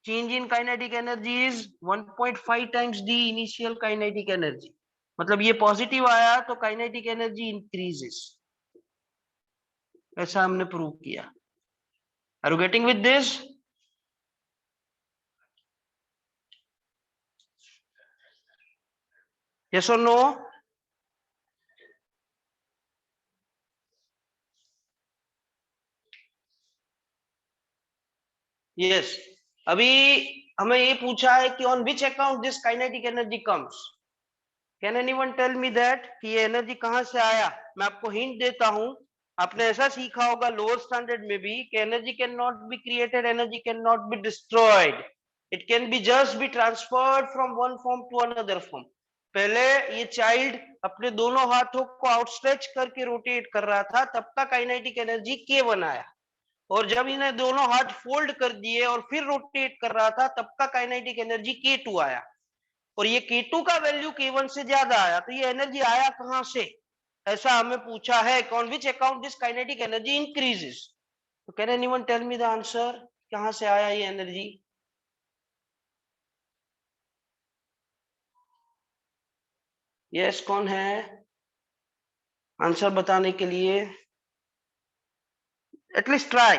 change in kinetic energy is 1.5 times the initial kinetic energy। मतलब ये positive आया तो काइनेटिक एनर्जी इंक्रीजेस, ऐसा हमने प्रूव किया। Are you getting with this? Yes or no? Yes. अभी हमें ये पूछा है कि on which account this kinetic energy comes? Can anyone tell me that कि ये एनर्जी कहां से आया? मैं आपको हिंट देता हूं, आपने ऐसा सीखा होगा लोअर स्टैंडर्ड में भी कि energy can not be created, energy can not be destroyed, it can be just be transferred from one form to another form. पहले ये चाइल्ड अपने दोनों हाथों को आउटस्ट्रेच करके रोटेट कर रहा था, तब का काइनेटिक एनर्जी K1 आया, और जब इन्हें दोनों हाथ फोल्ड कर दिए और फिर रोटेट कर रहा था तब का काइनेटिक एनर्जी K2 आया, और ये K2 का वैल्यू K1 से ज्यादा आया। तो ये एनर्जी आया कहां से, ऐसा हमें पूछा है, on which account this kinetic energy increases. तो can anyone tell me the answer, कहां से आया ये एनर्जी? यस, कौन है आंसर बताने के लिए? At least try.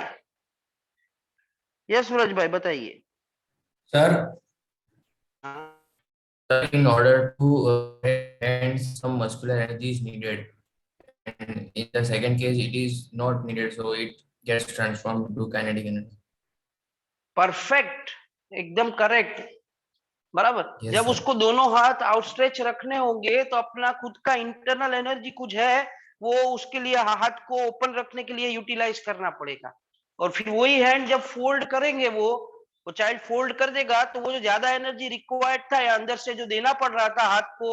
यस सूरज भाई बताइए। सर, हाँ, in order to and some muscular energy is needed, and in the second case it is not needed, so it gets transformed to kinetic energy. Perfect, एकदम correct, बराबर। Yes, जब sir. उसको दोनों हाथ outstretch रखने होंगे तो अपना खुद का इंटरनल एनर्जी कुछ है, वो उसके लिए हाथ को ओपन रखने के लिए यूटिलाइज करना पड़ेगा, और फिर वही हैंड जब फोल्ड करेंगे वो चाइल्ड फोल्ड कर देगा, तो वो जो ज्यादा एनर्जी रिक्वायर्ड था या अंदर से जो देना पड़ रहा था हाथ को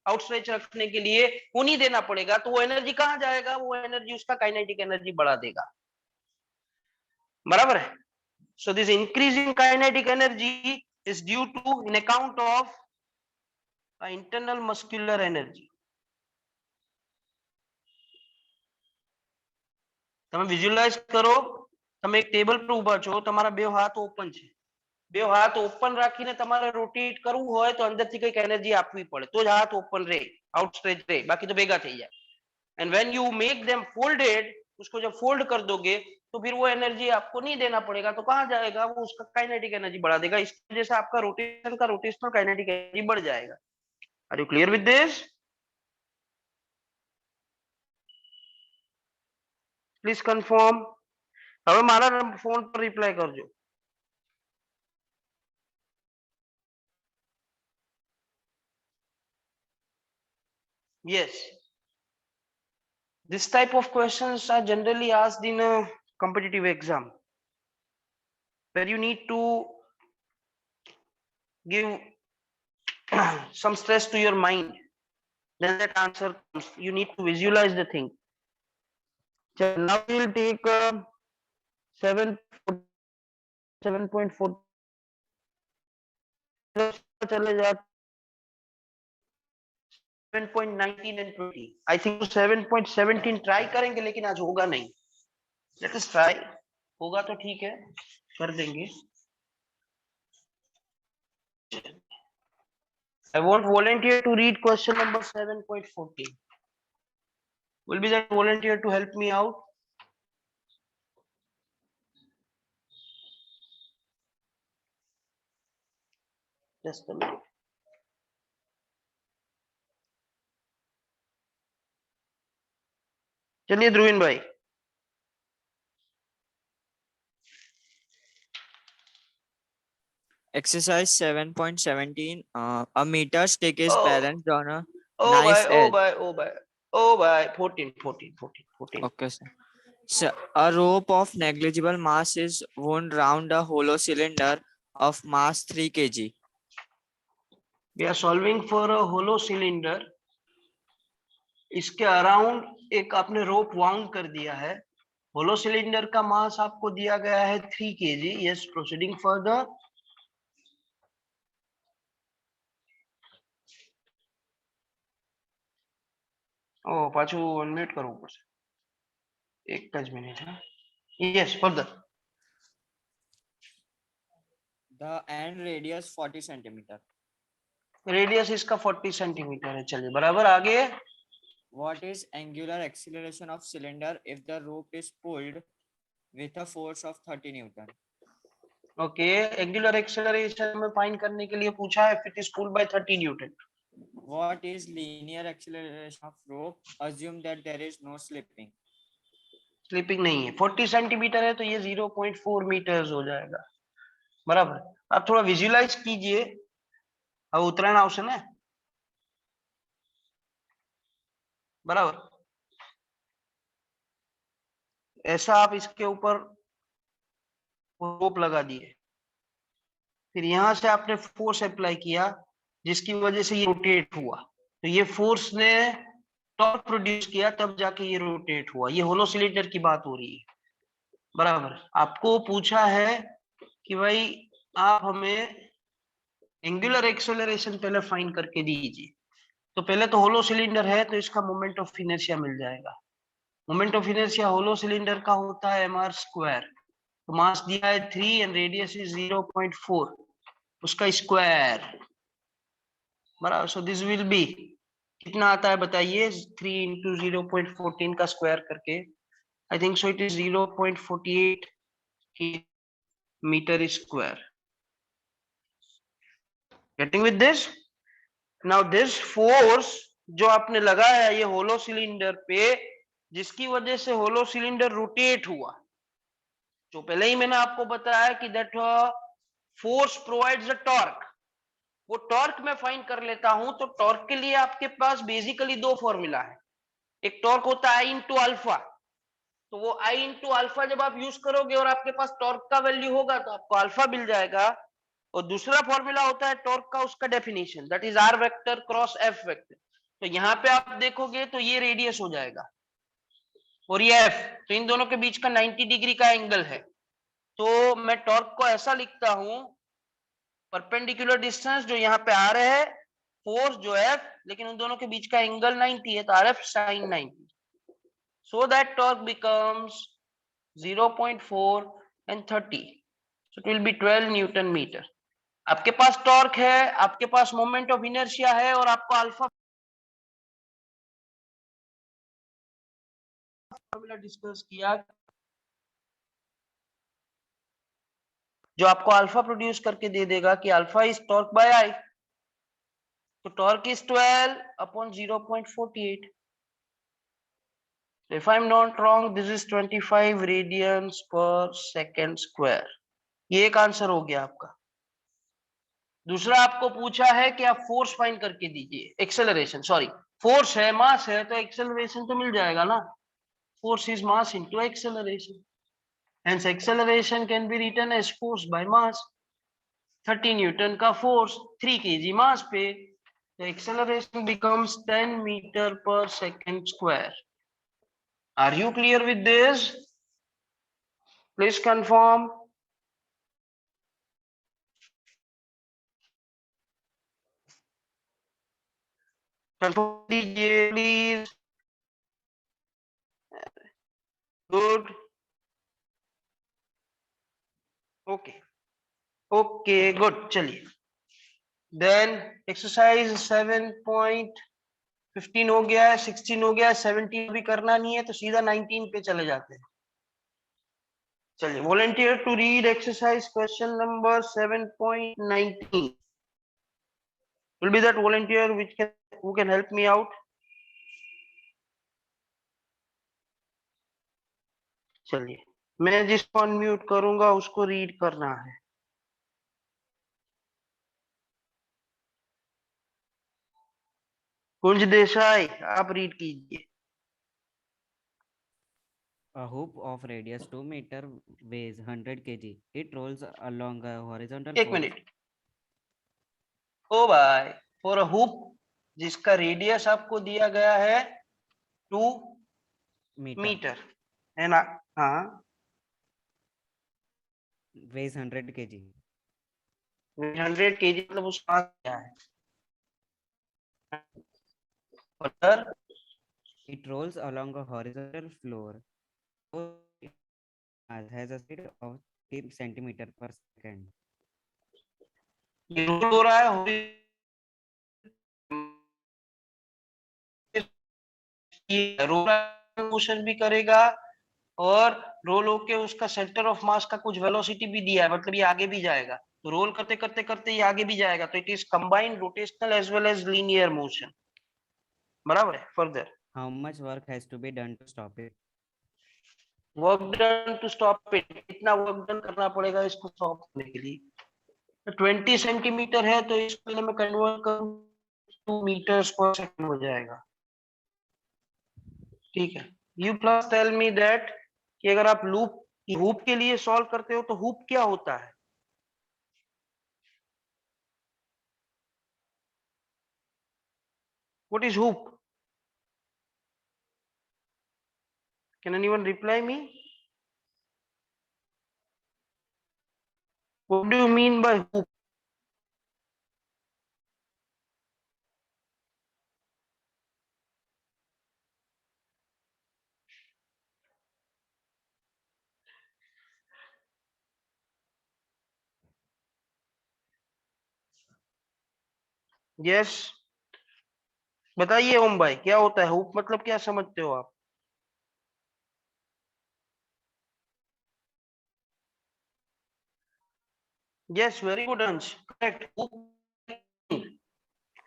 आउटस्ट्रेच रखने के लिए, वो नहीं देना पड़ेगा, तो वो एनर्जी कहाँ जाएगा? वो एनर्जी उसका काइनेटिक एनर्जी बढ़ा देगा। बराबर है। So this increasing kinetic energy is due to in account of internal muscular energy. તમે વિઝ્યુઅલાઇઝ કરો, તમે એક ટેબલ પર ઊભા છો, તમારા બે હાથ ઓપન છે, બે હાથ ઓપન રાખીને તમારે રોટેટ કરવું હોય તો અંદરથી કંઈક એનર્જી આપવી પડે, તો જ હાથ ઓપન રહે, આઉટસ્ટ્રેચ રહે, બાકી તો ભેગા થઈ જાય. And when you make them folded, उसको जब फोल्ड कर दोगे तो फिर वो एनर्जी आपको नहीं देना पड़ेगा, तो कहाँ जाएगा वो, उसका काइनेटिक एनर्जी बढ़ा देगा। इसकी वजह से आपका रोटेशन का रोटेशनल काइनेटिक एनर्जी बढ़ जाएगा। Are you clear with this? Please confirm. હવે મારા ફોન પર રિપ્લાય કરજો। Yes, this type of questions are generally asked in a competitive exam where you need to give some stress to your mind, then that answer comes. You need to visualize the thing. So now we will take 7.4 चले जा 7.19 and 20। I think 7.17 try करेंगे, लेकिन आज होगा नहीं। Let us try, होगा तो ठीक है, कर देंगे। I want volunteer to read question number 7.14. Will be that volunteer to help me out? Just a minute. चलिए ध्रुवीन भाई। Exercise 7.17. A meter stick is Oh. balanced on a Oh knife edge. by 14. Okay, sir. So, a rope of negligible mass is wound round a hollow cylinder of mass 3 kg. We are solving for a hollow cylinder. इसके around एक आपने रोप wound कर दिया है। होलो cylinder का मास आपको दिया गया है 3 kg। Yes, proceeding further. ओ पाछू अनम्यूट करવું પડશે, એક જ મિનિટ। Yes, further. The end radius 40 centimeter. Radius इसका 40 सेंटीमीटर है। चलिए बराबर, आगे। What is angular acceleration of cylinder if the rope is pulled with a force of 30 Newton? Okay, angular acceleration में फाइंड करने के लिए पूछा है, it is pulled bye 30 Newton. What is linear acceleration of rope? Assume that there is no slipping. Slipping नहीं है। 40 centimetre है तो ये 0.4 मीटर्स हो जाएगा। बराबर। आप थोड़ा विजुअलाइज कीजिए। अब उतरण आवश्यक है, बराबर। ऐसा आप इसके ऊपर रोप लगा दिए, फिर यहां से आपने फोर्स अप्लाई किया जिसकी वजह से ये रोटेट हुआ, तो ये फोर्स ने टॉर्क प्रोड्यूस किया, तब जाके ये रोटेट हुआ। ये होलो सिलेंडर की बात हो रही है, बराबर। आपको पूछा है कि भाई आप हमें एंगुलर एक्सेलरेशन पहले फाइंड करके दीजिए। तो पहले तो होलो सिलेंडर है तो इसका मोमेंट ऑफ इनर्शिया मिल जाएगा। Moment of inertia hollow cylinder का होता है mr²। तो मास दिया है 3 एंड रेडियस इज 0.4, उसका स्क्वायर, बराबर। सो दिस विल बी, कितना आता है बताइए, 3 into 0.14 का स्क्वायर करके। I think so it is 0.48 metre square. Getting with this? Now this force जो आपने लगाया ये होलो सिलेंडर पे, जिसकी वजह से होलो सिलेंडर रोटेट हुआ, जो पहले ही मैंने आपको बताया कि that force provides a torque. वो टॉर्क मैं फाइंड कर लेता हूं, तो टॉर्क के लिए आपके पास बेसिकली दो फॉर्मूला है। एक टॉर्क होता है आई इंटू अल्फा, तो वो आई इंटू अल्फा जब आप यूज करोगे और आपके पास टॉर्क का वैल्यू होगा तो आपको अल्फा मिल जाएगा। और दूसरा फॉर्मूला होता है टॉर्क का, उसका definition, that is R vector cross F vector. तो यहाँ पे आप देखोगे तो ये रेडियस हो जाएगा और ये एफ, तो इन दोनों के बीच का 90 डिग्री का एंगल है। तो मैं टॉर्क को ऐसा लिखता हूं, परपेंडिकुलर डिस्टेंस जो यहाँ पे आ रहे है, फोर्स जो एफ, लेकिन उन दोनों के बीच का एंगल 90 है, तो R F sine 90। So that torque becomes 0.4 and 30, so it will be 12 newton metre. आपके पास टॉर्क है, आपके पास मोमेंट ऑफ इनर्शिया है, और आपको अल्फा फॉर्मूला डिस्कस किया जो आपको अल्फा प्रोड्यूस करके दे देगा कि अल्फा इज टॉर्क बाय आई, तो torque is 12 upon 0.48. If I'm not wrong, this is 25 radians per second square. ये एक आंसर हो गया आपका। दूसरा आपको पूछा है कि आप फोर्स फाइंड करके दीजिए, एक्सेलरेशन, सॉरी फोर्स है, मास है तो एक्सेलरेशन तो मिल जाएगा ना, force is mass into acceleration, hence acceleration can be written as force by mass. 30 Newton का फोर्स 3 kg मास पे, तो acceleration becomes 10 meter per second square. Are you clear with this? Please confirm. Confirm दीजिए please. Good. Okay. Okay, good. चलिए. Then exercise 7.15 हो गया है, 16 हो गया है, 17 भी करना नहीं है तो सीधा 19 पे चले जाते हैं। चलिए, volunteer to read exercise question number 7.19. Will be that volunteer who can help me out? चलिए, मैं जिसको अनम्यूट करूंगा उसको रीड करना है। कुंज देसाई, आप रीड कीजिए। A hoop of radius 2 meter weighs 100 kg. It rolls along a horizontal एक force. मिनट। ओ भाई, फॉर अ हुप जिसका रेडियस आपको दिया गया है 2 मीटर है ना? हाँ, weighs 100 kg. 100 kg मतलब उसका क्या है? और It rolls along a horizontal floor. It has a speed of 10 centimeter per second. ये रोल हो रहा है, रोल मोशन भी करेगा और रोल होके उसका सेंटर ऑफ मास का कुछ वेलोसिटी भी दिया है, मतलब ये आगे भी जाएगा, तो रोल करते करते करते ये आगे भी जाएगा, तो it is combined rotational as well as linear motion. बराबर है। Further, How much work has to be done to stop it? Work done to stop it, कितना वर्क डन करना पड़ेगा इसको स्टॉप करने के लिए? 20 सेंटीमीटर है तो इसको मैं कन्वर्ट करूं 2 मीटर्स पर सेकंड हो जाएगा। ठीक है, you plus tell me that कि अगर आप हुप के लिए सॉल्व करते हो तो हुप क्या होता है? What is hoop? Can anyone reply me? What do you mean by hoop? Yes, बताइए ओम भाई, क्या होता है हुप? मतलब क्या समझते हो आप? यस, वेरी गुड अंश, करेक्ट। हुप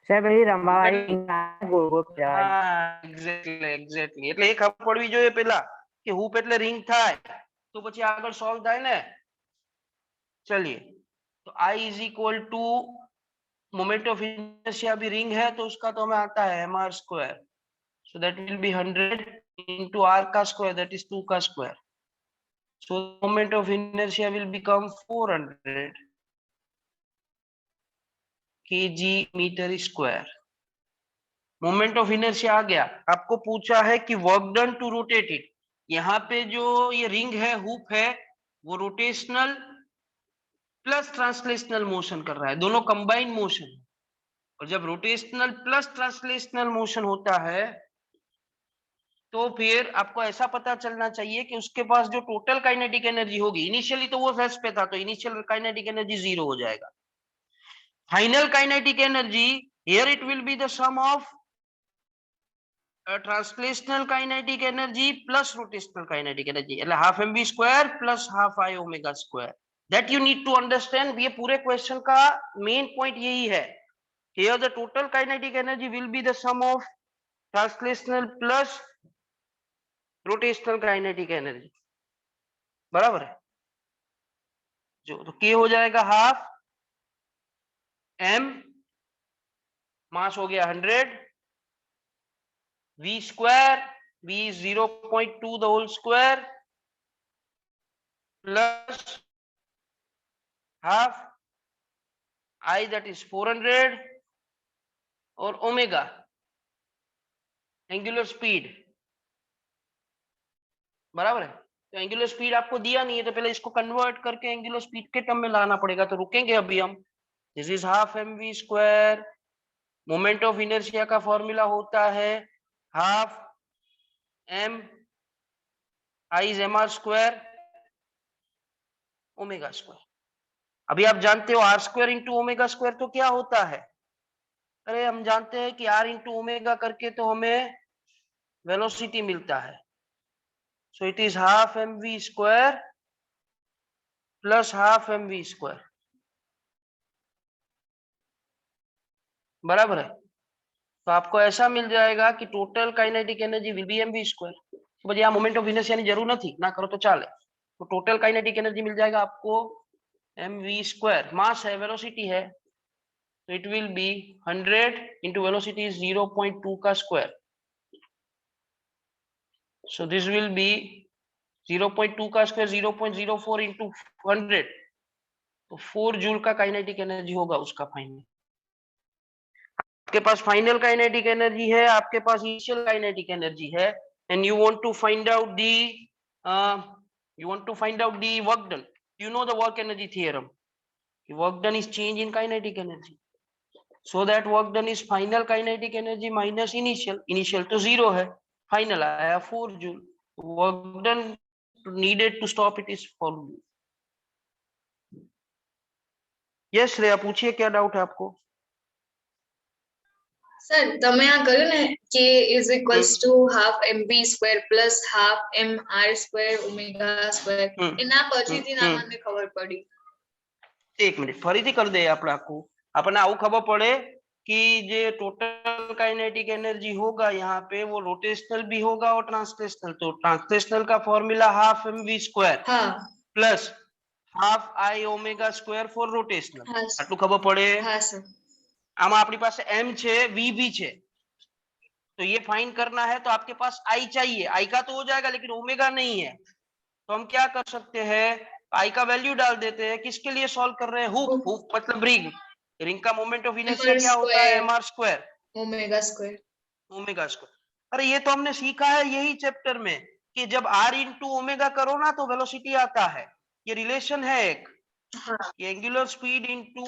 સર પેલી રમવાવાળી ગોળ ગોળ ફેરવાય. એક્ઝેક્ટલી એટલે એ ખબર પડવી જોઈએ પેલા કે હુપ એટલે રિંગ થાય તો પછી આગળ સોલ્વ થાય ને। चलिए, तो I is equal to moment of inertia भी रिंग है तो उसका तो हमें आता है mr square, so that will be 100 into r का स्क्वायर, दैट इज 2 का square, so moment of inertia will become 400 kg metre square. Moment of inertia आ गया। आपको पूछा है कि work done to rotate it, यहाँ पे जो ये रिंग है, हुप है, वो रोटेशनल प्लस ट्रांसलेशनल मोशन कर रहा है, दोनों कंबाइंड मोशन। और जब रोटेशनल प्लस ट्रांसलेशनल मोशन होता है तो फिर आपको ऐसा पता चलना चाहिए कि उसके पास जो टोटल काइनेटिक एनर्जी होगी, इनिशियली तो वो रेस्ट पे था तो इनिशियल काइनेटिक एनर्जी 0 हो जाएगा। Final kinetic energy here it will be the sum of translational kinetic energy plus rotational kinetic energy એટલે half mv square plus half i omega square that you need to understand. ये पूरे question का main point यही है कि here the total kinetic energy will be the sum of translational plus rotational kinetic energy. बराबर है? जो तो के हो जाएगा हाफ m, मास हो गया 100, v square, v is 0.2 the whole square plus half I that is 400 और ओमेगा एंगुलर स्पीड। बराबर है? तो एंगुलर स्पीड आपको दिया नहीं है तो पहले इसको कन्वर्ट करके एंगुलर स्पीड के टर्म में लाना पड़ेगा, तो रुकेंगे अभी हम। This is half mv square, moment of inertia का फॉर्मूला होता है half m i is mr square omega square. अभी आप जानते हो r square into omega square तो क्या होता है? अरे हम जानते हैं कि r इंटू ओमेगा करके तो हमें वेलोसिटी मिलता है। सो it is half mv square plus half mv square. बराबर है? तो आपको ऐसा मिल जाएगा कि total kinetic energy will B mv square. तो भाई यहाँ मोमेंट ऑफ इनर्शिया की जरूरत थी ना, करो तो चले। तो टोटल काइनेटिक एनर्जी मिल जाएगा आपको mv स्क्वायर, मास है, वेलोसिटी है, तो it will be 100 into velocity is 0.2 का square. So this will B 0.2 का स्क्वायर 0.04 इंटू 100, तो 4 जूल का काइनेटिक एनर्जी होगा उसका फाइनल। आपके पास फाइनल काइनेटिक एनर्जी है, आपके पास इनिशियल काइनेटिक एनर्जी है, and you want to find out the work done. You know the work energy theorem. Work done is change in kinetic energy. So that work done is final kinetic energy minus initial. Initial तो 0 है, final आया 4 joule. Work done needed to stop it is 4 joule. Yes Shreya, पूछिए क्या doubt है आपको? Sir તમે આ કર્યું ને k is equals to half mv square plus half mr square omega square એના પછીથી ના મને ખબર પડી। એક મિનિટ ફરીથી કરી દઈએ આપણે આખું। આપણને આવું ખબર પડે कि जो टोटल काइनेटिक एनर्जी होगा यहाँ पे वो रोटेशनल भी होगा और ट्रांसलेशनल। तो ट्रांसलेशनल का formula half mv square plus half I omega square for rotational. आटલું ખબર પડે? હા સર। આમાં આપણી પાસે m છે, v भी છે, तो ये फाइंड करना है तो आपके पास i चाहिए। i का तो हो जाएगा लेकिन ओमेगा नहीं है, तो हम क्या कर सकते हैं, i का वैल्यू डाल देते हैं। किसके लिए सॉल्व कर रहे हैं? हुक। हुक मतलब रिंग। रिंग का मोमेंट ऑफ इनर्शिया क्या होता है? mr square omega square. Omega square. अरे ये तो हमने सीखा है यही चैप्टर में कि जब r इंटू ओमेगा करो ना तो वेलोसिटी आता है। ये रिलेशन है एक, ये एंगुलर स्पीड इंटू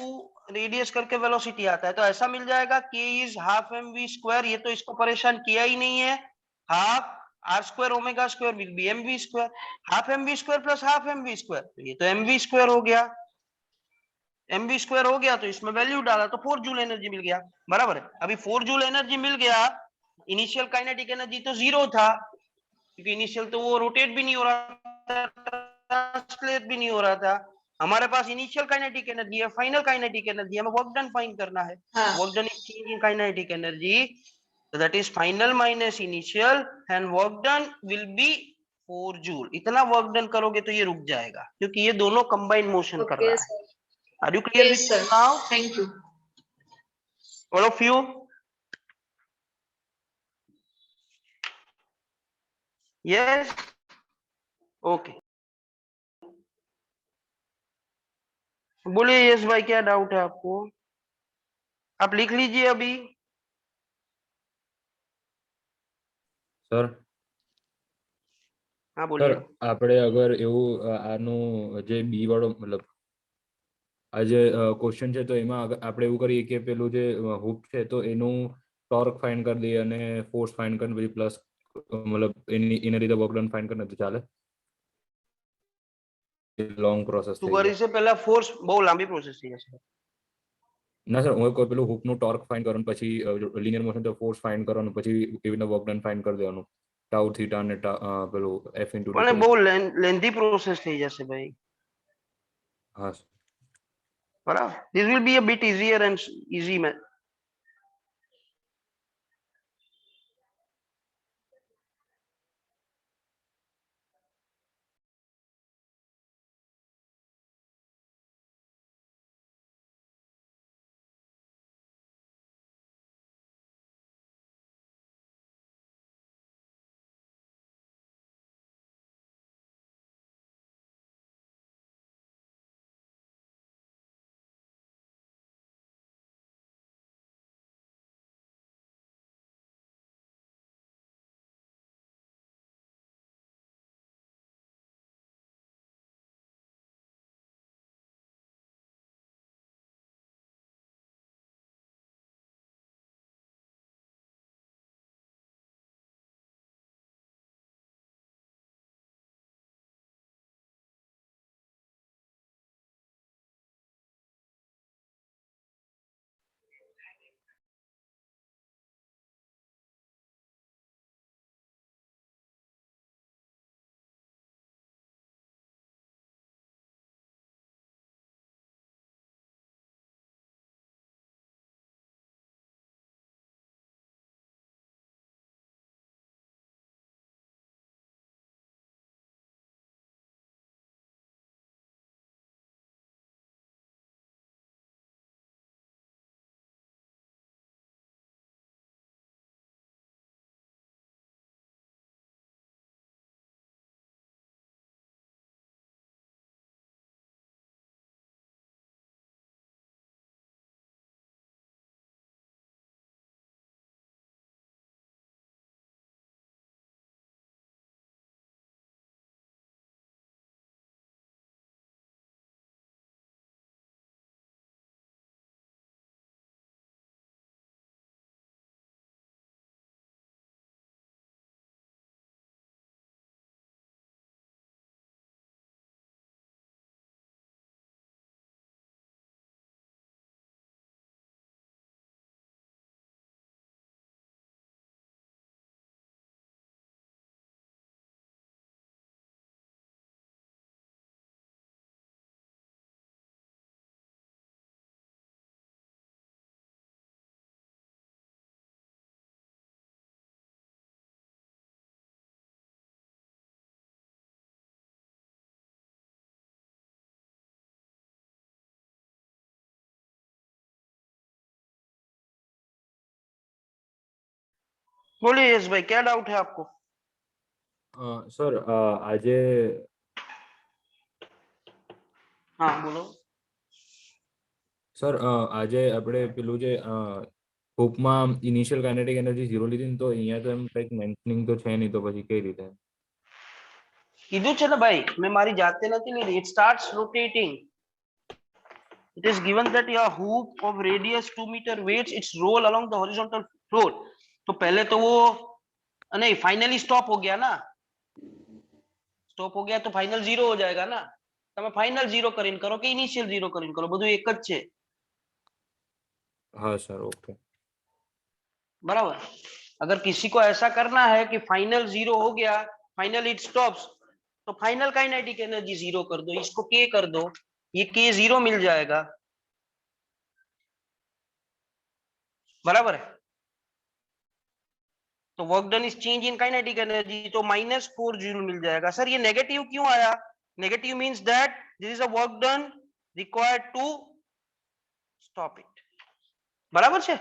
रेडियस करके वेलोसिटी आता है। तो ऐसा मिल जाएगा k is half mv square. ये तो इसको परेशान किया ही नहीं है। Half r square omega square will be mv square. Half mv square plus half mv square, तो ये तो mv स्क्वायर हो गया। mv स्क्वायर हो गया तो इसमें वैल्यू डाला तो 4 जूल एनर्जी मिल गया। बराबर है? अभी 4 जूल एनर्जी मिल गया। इनिशियल काइनेटिक एनर्जी तो 0 था, क्योंकि इनिशियल तो वो रोटेट भी नहीं हो रहा था, ट्रांसलेट भी नहीं हो रहा था। हमारे पास इनिशियल काइनेटिक एनर्जी है, फाइनल काइनेटिक एनर्जी, हमें वर्क डन फाइंड करना है। Work done is change in kinetic energy, so that is final minus initial and work done will be 4 joule. इतना वर्क डन करोगे तो ये रुक जाएगा, क्योंकि ये दोनों कंबाइंड मोशन कर रहा है। Are you clear with this now? Thank you all of you. Yes, okay. बोलिए यस भाई, क्या डाउट है आपको? आप लिख लीजिए अभी। સર हाँ बोलिए। સર આપણે અગર એવું આનું જે બી વાળો મતલબ આ જે ક્વેશ્ચન છે તો એમાં આપણે એવું કરીએ કે પેલું જે હુક છે તો એનું ટોર્ક ફાઇન્ડ કરી દઈએ અને ફોર્સ ફાઇન્ડ કરીને પછી પ્લસ મતલબ એના રીતે વર્ક ડન ફાઇન્ડ કરીને તો ચાલે? લોંગ પ્રોસેસ તું કરી છે પહેલા ફોર્સ બહુ લાંબી પ્રોસેસ થઈ જશે। ના સર હું કોઈ પેલું હૂકનું ટોર્ક ફાઇન્ડ કરવાનું, પછી લિનિયર મોશન તો ફોર્સ ફાઇન્ડ કરવાનું, પછી એવી રીતના વર્ક ડન ફાઇન્ડ કરી દેવાનું, ટાઉ થીટા અને પેલું એફ ઇન્ટુ પણ એ બહુ લેન્ધી પ્રોસેસ થઈ જશે ભાઈ. હા સર. બરાબર, this will be a bit easier and easy man. बोलिए यश भाई, क्या डाउट है आपको? સર આજે हाँ बोलो. સર આજે આપણે પેલું જે હૂપમાં ઇનિશિયલ કાઇનેટિક એનર્જી 0 લીધી ને, તો અહીંયા તો એમ કંઈક મેન્શનિંગ તો છે નહીં, તો પછી કઈ રીતે? કીધું છે ને ભાઈ, મેં મારી જાતે નથી લીધી. It starts rotating. It is given that your hoop of radius 2 meter weights its roll along the horizontal floor. तो पहले तो वो नहीं, फाइनली स्टॉप हो गया ना. स्टॉप हो गया तो फाइनल 0 हो जाएगा ना. તમે ફાઇનલ 0 કરીને કરો કે ઇનિશિયલ 0 કરીને કરો, બધું એક જ છે. हाँ सर, ओके. बराबर. अगर किसी को ऐसा करना है कि फाइनल 0 हो गया, फाइनल इट स्टॉप्स, तो फाइनल काइनेटिक एनर्जी 0 कर दो, इसको के कर दो, ये के 0 मिल जाएगा. बराबर है. तो work done is change in kinetic energy, तो -4 जूल मिल जाएगा. सर ये नेगेटिव क्यों आया? Negative means that this is a work done required to stop it. बराबर છે.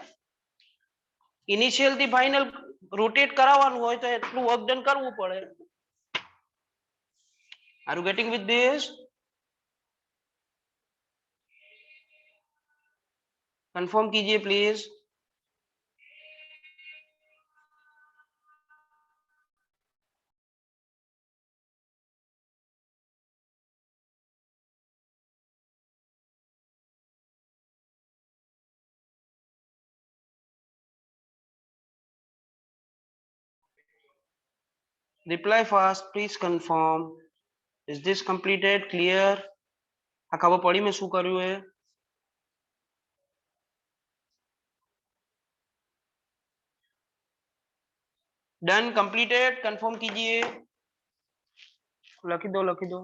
ઇનિશિયલ થી ફાઇનલ રોટેટ કરાવવાનું હોય તો એટલું વર્ક ડન કરવું પડે. Are you getting with this? Confirm कीजिए please. Reply fast, please confirm. Is this completed? Clear? આ ખબર પડી મેં શું કર્યું એ? डन, कंप्लीटेड, कंफर्म कीजिए, लिख दो।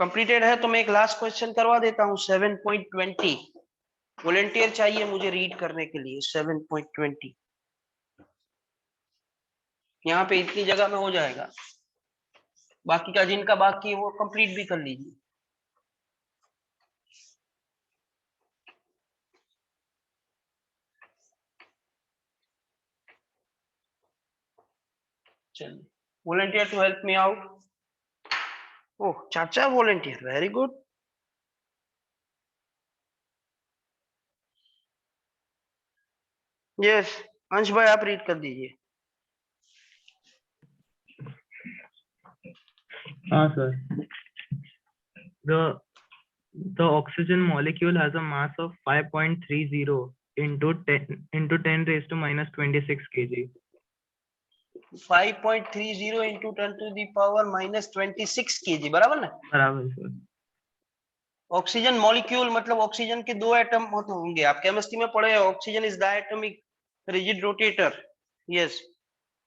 कंप्लीटेड है तो मैं एक लास्ट क्वेश्चन करवा देता हूँ 7.20। वॉलंटियर चाहिए मुझे रीड करने के लिए 7.20। यहाँ पे इतनी जगह में हो जाएगा, बाकी का जिनका बाकी है वो कंप्लीट भी कर लीजिए। चलिए, volunteer to help me out. Oh, चाचा वॉलंटियर, वेरी गुड। यस, अंश भाई आप रीड कर दीजिए। हाँ sir. The oxygen molecule has a mass of 5.30 into 10 raised to minus 26 kg. 5.30 into 10 to the power minus 26 kg, बराबर ना? बराबर सर। ऑक्सीजन मॉलिक्यूल मतलब ऑक्सीजन के दो एटम होंगे, आप केमिस्ट्री में पढ़े, oxygen is diatomic rigid rotator. Yes.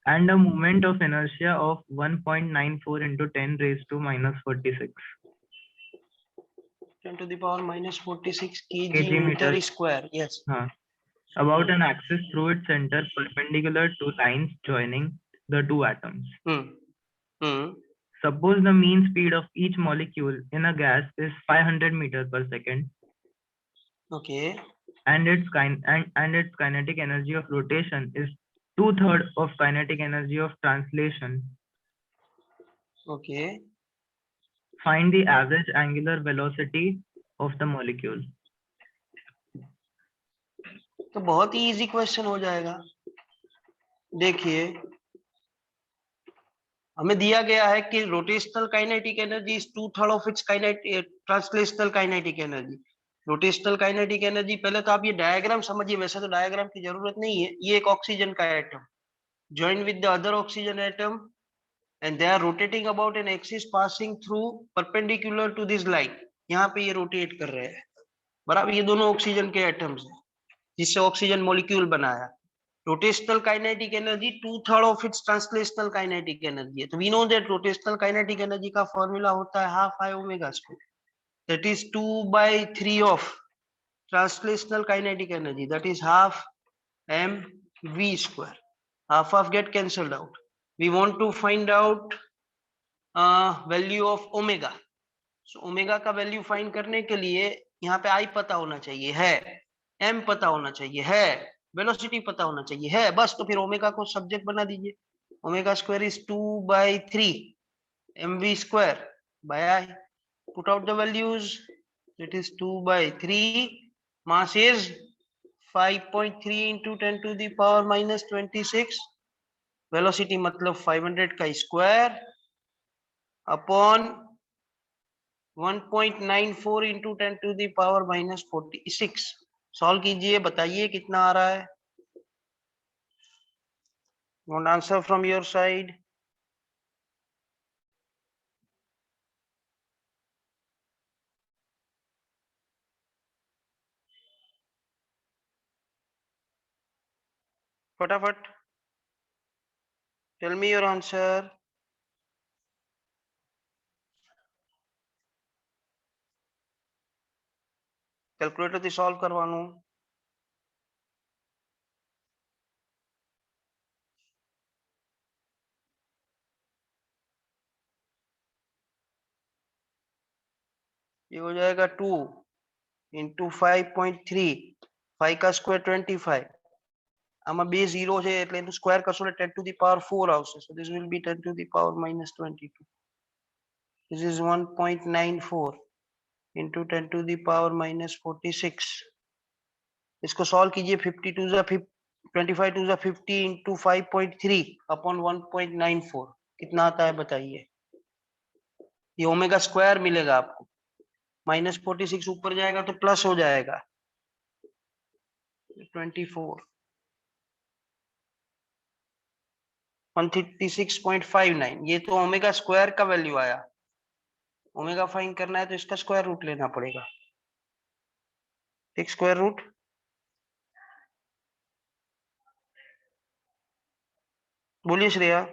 And a moment of inertia of 1.94 into 10 raised to minus 46. 10 to the power minus 46 kg meter square. Yes. About an axis through its center perpendicular to lines joining the two atoms. Suppose the mean speed of each molecule in a gas is 500 meters per second. Okay. And its kinetic energy of rotation is 2/3 of kinetic energy of translation. Okay. Find the average angular velocity of the molecule. तो बहुत ही easy question हो जाएगा। देखिए, हमें दिया गया है कि rotational kinetic energy is 2/3 of its translational kinetic energy. Rotational kinetic energy, पहले तो आप ये डायग्राम समझिए, वैसे तो डायग्राम की जरूरत नहीं है। ये एक ऑक्सीजन का atom joined with the other oxygen atom and they are rotating about an axis passing through perpendicular to this line. यहाँ पे ये रोटेट कर रहे हैं, बराबर। ये दोनों ऑक्सीजन के एटम्स हैं जिससे ऑक्सीजन मॉलिक्यूल बनाया। Rotational kinetic energy 2/3 of its translational kinetic energy है। तो we know that rotational kinetic energy का फॉर्मूला होता है half I omega square, that is 2/3 of translational kinetic energy, that is half M V square. half get cancelled out. We want to find out value of omega. So omega का value find करने के लिए यहाँ पे I पता होना चाहिए है, m पता होना चाहिए है, वेलोसिटी पता होना चाहिए है, बस। तो फिर ओमेगा को सब्जेक्ट बना दीजिए। Omega square is 2/3 mv square by I. Put out the values. It is 2/3. Mass is 5.3 into 10 to the power minus 26. Velocity मतलब 500 का square upon 1.94 into 10 to the power minus 46। Solve कीजिए, बताइए कितना आ रहा है। Want answer from your side? फटाफट tell me your answer. Calculator થી solve કરવાનું। ये हो जाएगा 2 into 5.3, 5 का स्क्वायर 25। આમાં બે 0 છે એટલે એનું સ્ક્વેર કરશો એટલે 10 to the power 4 આવશે। So this will be 10 to the power minus 22. This is 1.94 into 10 to the power minus 46। इसको सॉल्व कीजिए। 25 to the 50 into 5.3 upon 1.94 कितना आता है बताइए। ये ओमेगा स्क्वायर मिलेगा आपको, माइनस 46 ऊपर जाएगा तो प्लस हो जाएगा 24। 136.59, ये तो ओमेगा स्क्वायर का वैल्यू आया। ओमेगा फाइंड करना है तो इसका स्क्वायर रूट लेना पड़ेगा। एक स्क्वायर रूट, बोलिए श्रेया।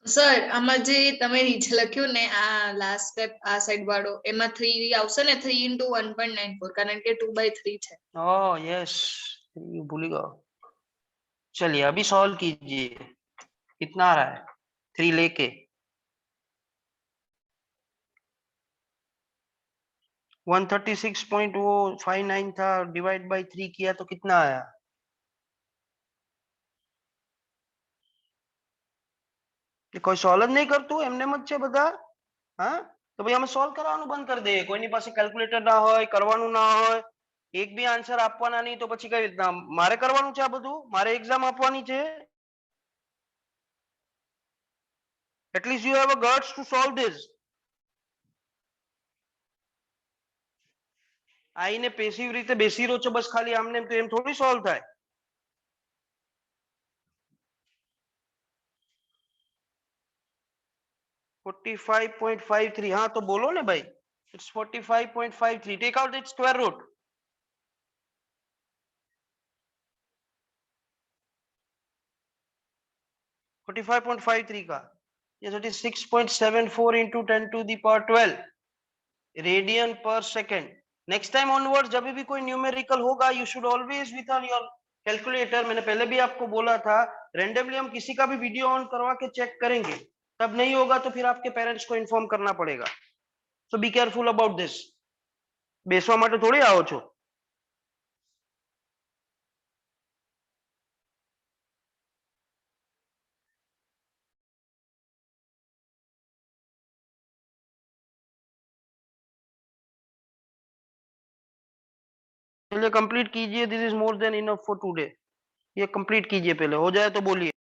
સર આમાં જે તમે નીચે લખ્યું ને આ લાસ્ટ સ્ટેપ આ સાઈડ વાળો એમાં 3 આવશે ને 3 into 1.94 કારણ કે 2/3 છે। ओह यस, भूलिएगा। चलिए अभी सॉल्व कीजिए, कितना आ रहा है 3 लेके। 136.59 था, डिवाइड बाय 3 किया तो कितना आया? कोई સોલ્વ જ નહીં કરતું, એમને જ છે બધા? હા, તો ભાઈ અમે સોલ્વ કરવાનું બંધ કરી દઈએ। કોઈની પાસે કેલ્ક્યુલેટર ના હોય, કરવાનું ના હોય, એક બી આન્સર આપવાના નહીં, તો પછી કઈ રીતના મારે કરવાનું છે આ બધું? મારે એક્ઝામ આપવાની છે? At least you have a guts to solve this. આઈને પેસિવ રીતે બેસી રહો છો બસ ખાલી આમને, તો એમ થોડી સોલ્વ થાય। $45.53, हाँ तो बोलो ना भाई। It's 45.53, take out its square root। $45.53 का ये 36.74 into 10 to the power 12 radian पर सेकेंड। नेक्स्ट टाइम ऑनवर्ड जब भी कोई न्यूमेरिकल होगा, you should always with on your calculator. मैंने पहले भी आपको बोला था, रेंडमली हम किसी का भी वीडियो ऑन करवा के चेक करेंगे, तब नहीं होगा तो फिर आपके पेरेंट्स को इन्फॉर्म करना पड़ेगा। So be careful about this. बेसवा માટે થોડી આવો છો। चलिए कंप्लीट कीजिए, this is more than enough for today. ये कंप्लीट कीजिए, पहले हो जाए तो बोलिए।